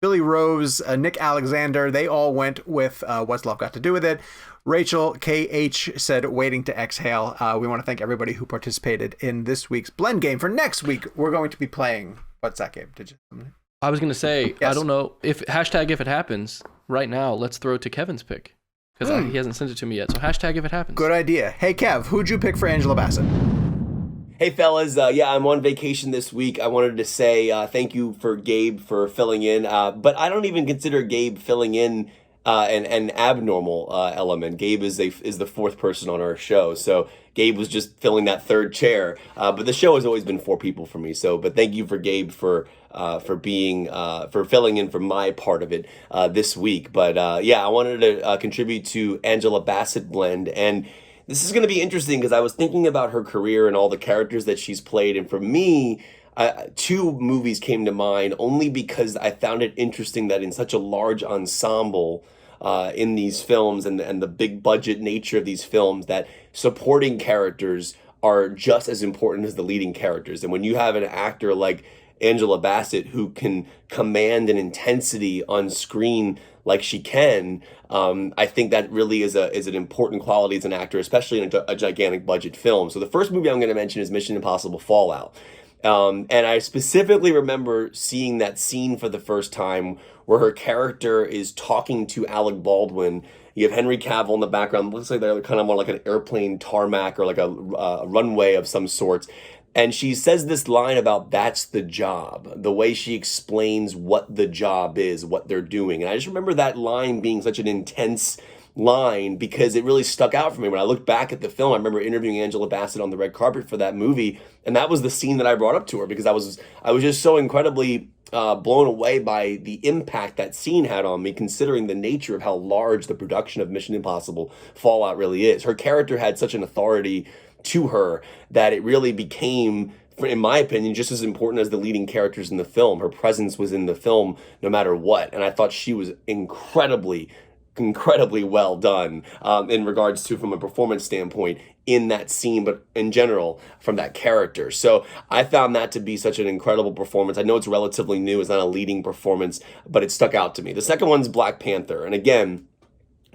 A: Billy Rose, Nick Alexander, they all went with What's Love Got to Do with It. Rachel KH said, waiting to exhale. We want to thank everybody who participated in this week's Blend Game. For next week, we're going to be playing, what's that game?
C: I was going to say, yes. I don't know, if it happens, right now, let's throw it to Kevin's pick. Because he hasn't sent it to me yet. So hashtag if it happens.
A: Good idea. Hey, Kev, who'd you pick for Angela Bassett?
D: Hey, fellas. I'm on vacation this week. I wanted to say thank you for Gabe for filling in. But I don't even consider Gabe filling in an abnormal element. Gabe is the fourth person on our show. So Gabe was just filling that third chair. But the show has always been four people for me. But thank you for Gabe for filling in for my part of it this week. But I wanted to contribute to Angela Bassett Blend, and this is going to be interesting because I was thinking about her career and all the characters that she's played, and for me, two movies came to mind only because I found it interesting that in such a large ensemble in these films and the big budget nature of these films, that supporting characters are just as important as the leading characters. And when you have an actor like Angela Bassett who can command an intensity on screen like she can, I think that really is an important quality as an actor, especially in a gigantic budget film. So the first movie I'm going to mention is Mission Impossible Fallout. And I specifically remember seeing that scene for the first time where her character is talking to Alec Baldwin. You have Henry Cavill in the background. It looks like they're kind of on like an airplane tarmac or like a runway of some sorts. And she says this line about that's the job, the way she explains what the job is, what they're doing. And I just remember that line being such an intense line because it really stuck out for me. When I looked back at the film, I remember interviewing Angela Bassett on the red carpet for that movie. And that was the scene that I brought up to her because I was just so incredibly blown away by the impact that scene had on me, considering the nature of how large the production of Mission Impossible Fallout really is. Her character had such an authority to her that it really became in my opinion, just as important as the leading characters in the film. Her presence was in the film no matter what. And I thought she was incredibly well done in regards to, from a performance standpoint, in that scene, but in general from that character. So I found that to be such an incredible performance. I know it's relatively new, it's not a leading performance, but it stuck out to me. The second one's Black Panther. And again,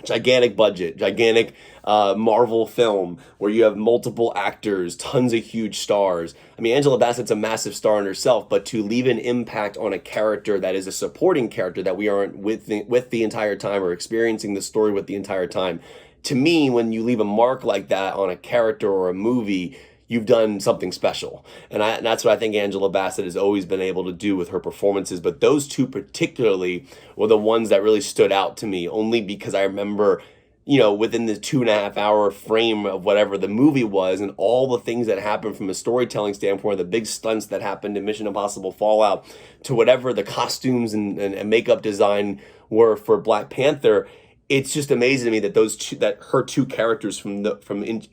D: gigantic budget, gigantic Marvel film where you have multiple actors, tons of huge stars. I mean, Angela Bassett's a massive star in herself, but to leave an impact on a character that is a supporting character that we aren't with the entire time or experiencing the story with the entire time. To me, when you leave a mark like that on a character or a movie, you've done something special. And that's what I think Angela Bassett has always been able to do with her performances. But those two particularly were the ones that really stood out to me, only because I remember, within the 2.5 hour frame of whatever the movie was and all the things that happened from a storytelling standpoint, the big stunts that happened in Mission Impossible Fallout, to whatever the costumes and makeup design were for Black Panther. It's just amazing to me that her two characters from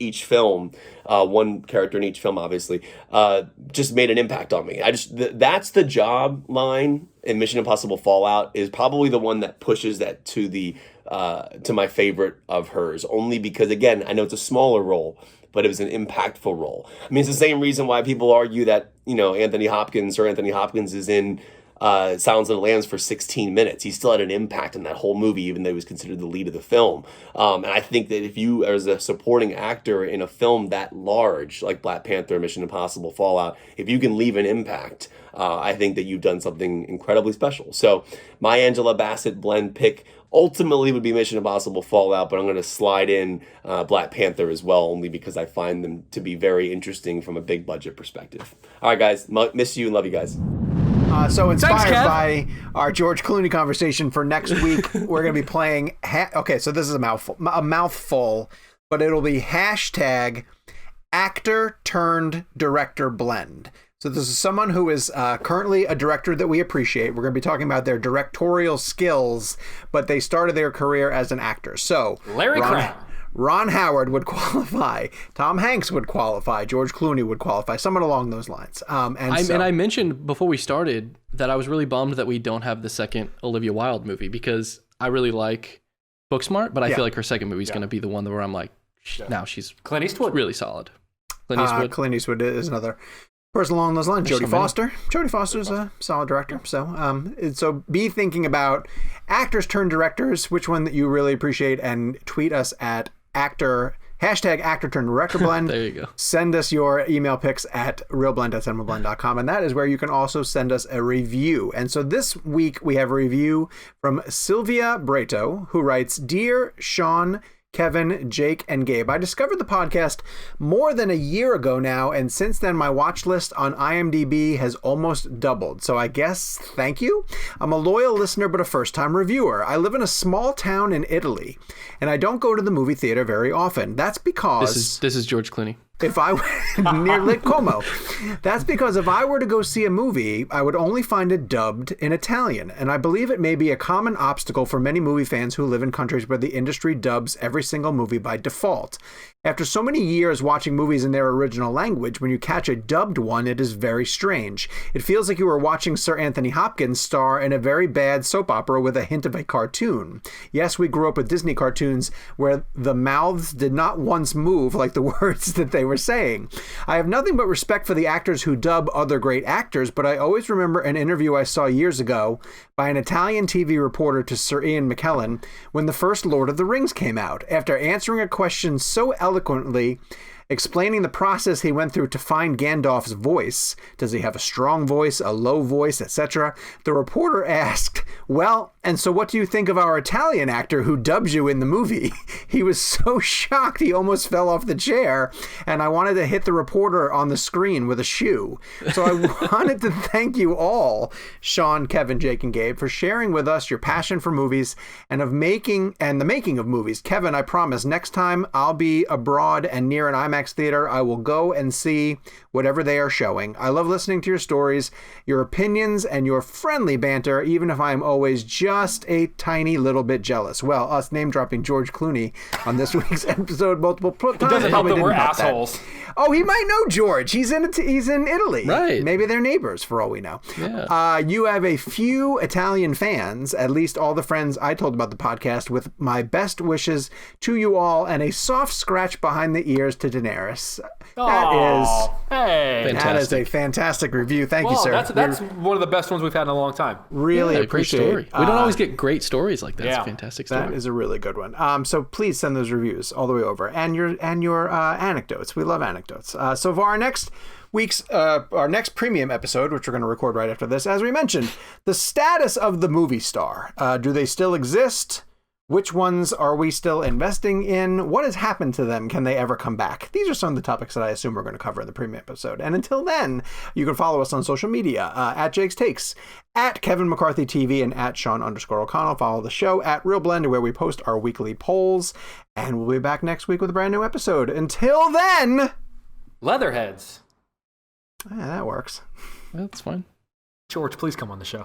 D: each film, one character in each film, obviously, just made an impact on me. That's the job line in Mission Impossible Fallout is probably the one that pushes that to my favorite of hers. Only because, again, I know it's a smaller role, but it was an impactful role. I mean, it's the same reason why people argue that Anthony Hopkins is in Silence of the Lambs for 16 minutes. He still had an impact on that whole movie, even though he was considered the lead of the film. And I think that if you, as a supporting actor in a film that large, like Black Panther, Mission Impossible, Fallout, if you can leave an impact, I think that you've done something incredibly special. So my Angela Bassett blend pick ultimately would be Mission Impossible Fallout, but I'm going to slide in Black Panther as well, only because I find them to be very interesting from a big budget perspective. All right, guys. Miss you and love you guys.
A: So inspired by our George Clooney conversation for next week, we're going to be playing. Okay, so this is a mouthful, but it'll be hashtag actor turned director blend. So this is someone who is currently a director that we appreciate. We're going to be talking about their directorial skills, but they started their career as an actor. So
B: Larry Crown.
A: Ron Howard would qualify. Tom Hanks would qualify. George Clooney would qualify. Someone along those lines. And
C: I mentioned before we started that I was really bummed that we don't have the second Olivia Wilde movie, because I really like Booksmart, but I feel like her second movie is going to be the one where I'm like, now she's
B: Clint Eastwood.
C: Really solid.
A: Clint Eastwood is another person along those lines. Jodie Foster. Jodie Foster's a solid director. So be thinking about actors turned directors, which one that you really appreciate, and tweet us at hashtag actor turned director blend.
C: There you go.
A: Send us your email pics at realblend@cinemablend.com, and that is where you can also send us a review. And so this week we have a review from Sylvia Breto, who writes, "Dear Sean, Kevin, Jake, and Gabe, I discovered the podcast more than a year ago now, and since then my watch list on IMDb has almost doubled. So I guess thank you. I'm a loyal listener but a first-time reviewer. I live in a small town in Italy, and I don't go to the movie theater very often. That's because..."
C: This is George Clooney.
A: Near Lake Como. That's because if I were to go see a movie, I would only find it dubbed in Italian, and I believe it may be a common obstacle for many movie fans who live in countries where the industry dubs every single movie by default. After so many years watching movies in their original language, when you catch a dubbed one, it is very strange. It feels like you were watching Sir Anthony Hopkins star in a very bad soap opera with a hint of a cartoon. Yes, we grew up with Disney cartoons where the mouths did not once move like the words that they were saying. I have nothing but respect for the actors who dub other great actors, but I always remember an interview I saw years ago by an Italian TV reporter to Sir Ian McKellen when the first Lord of the Rings came out. After answering a question so eloquently, explaining the process he went through to find Gandalf's voice, does he have a strong voice, a low voice, etc., the reporter asked, "Well, and so what do you think of our Italian actor who dubs you in the movie?" He was so shocked he almost fell off the chair, and I wanted to hit the reporter on the screen with a shoe. So I wanted to thank you all, Sean, Kevin, Jake, and Gabe, for sharing with us your passion for movies and the making of movies. Kevin, I promise next time I'll be abroad and near an IMAX theater, I will go and see whatever they are showing. I love listening to your stories, your opinions, and your friendly banter, even if I'm always just a tiny little bit jealous. Well, us name-dropping George Clooney on this week's episode multiple times.
B: It doesn't help that we're assholes.
A: Oh, he might know George. He's in Italy.
C: Right.
A: Maybe they're neighbors for all we know.
C: Yeah.
A: You have a few Italian fans, at least all the friends I told about the podcast, with my best wishes to you all and a soft scratch behind the ears to Daenerys. That is a fantastic review. Thank you, sir.
B: That's one of the best ones we've had in a long time.
A: Really appreciate it.
C: Great story. We don't always get great stories like that. It's a fantastic story.
A: That is a really good one. So please send those reviews all the way over, and your anecdotes. We love anecdotes. So for our next premium episode, which we're going to record right after this, as we mentioned, the status of the movie star. Do they still exist? Which ones are we still investing in? What has happened to them? Can they ever come back? These are some of the topics that I assume we're going to cover in the premium episode. And until then, you can follow us on social media at Jake's Takes, at Kevin McCarthy TV, and at Sean_O'Connell. Follow the show at Real Blend, where we post our weekly polls. And we'll be back next week with a brand new episode. Until then,
B: Leatherheads.
A: Yeah, that works.
C: That's fine.
B: George, please come on the show.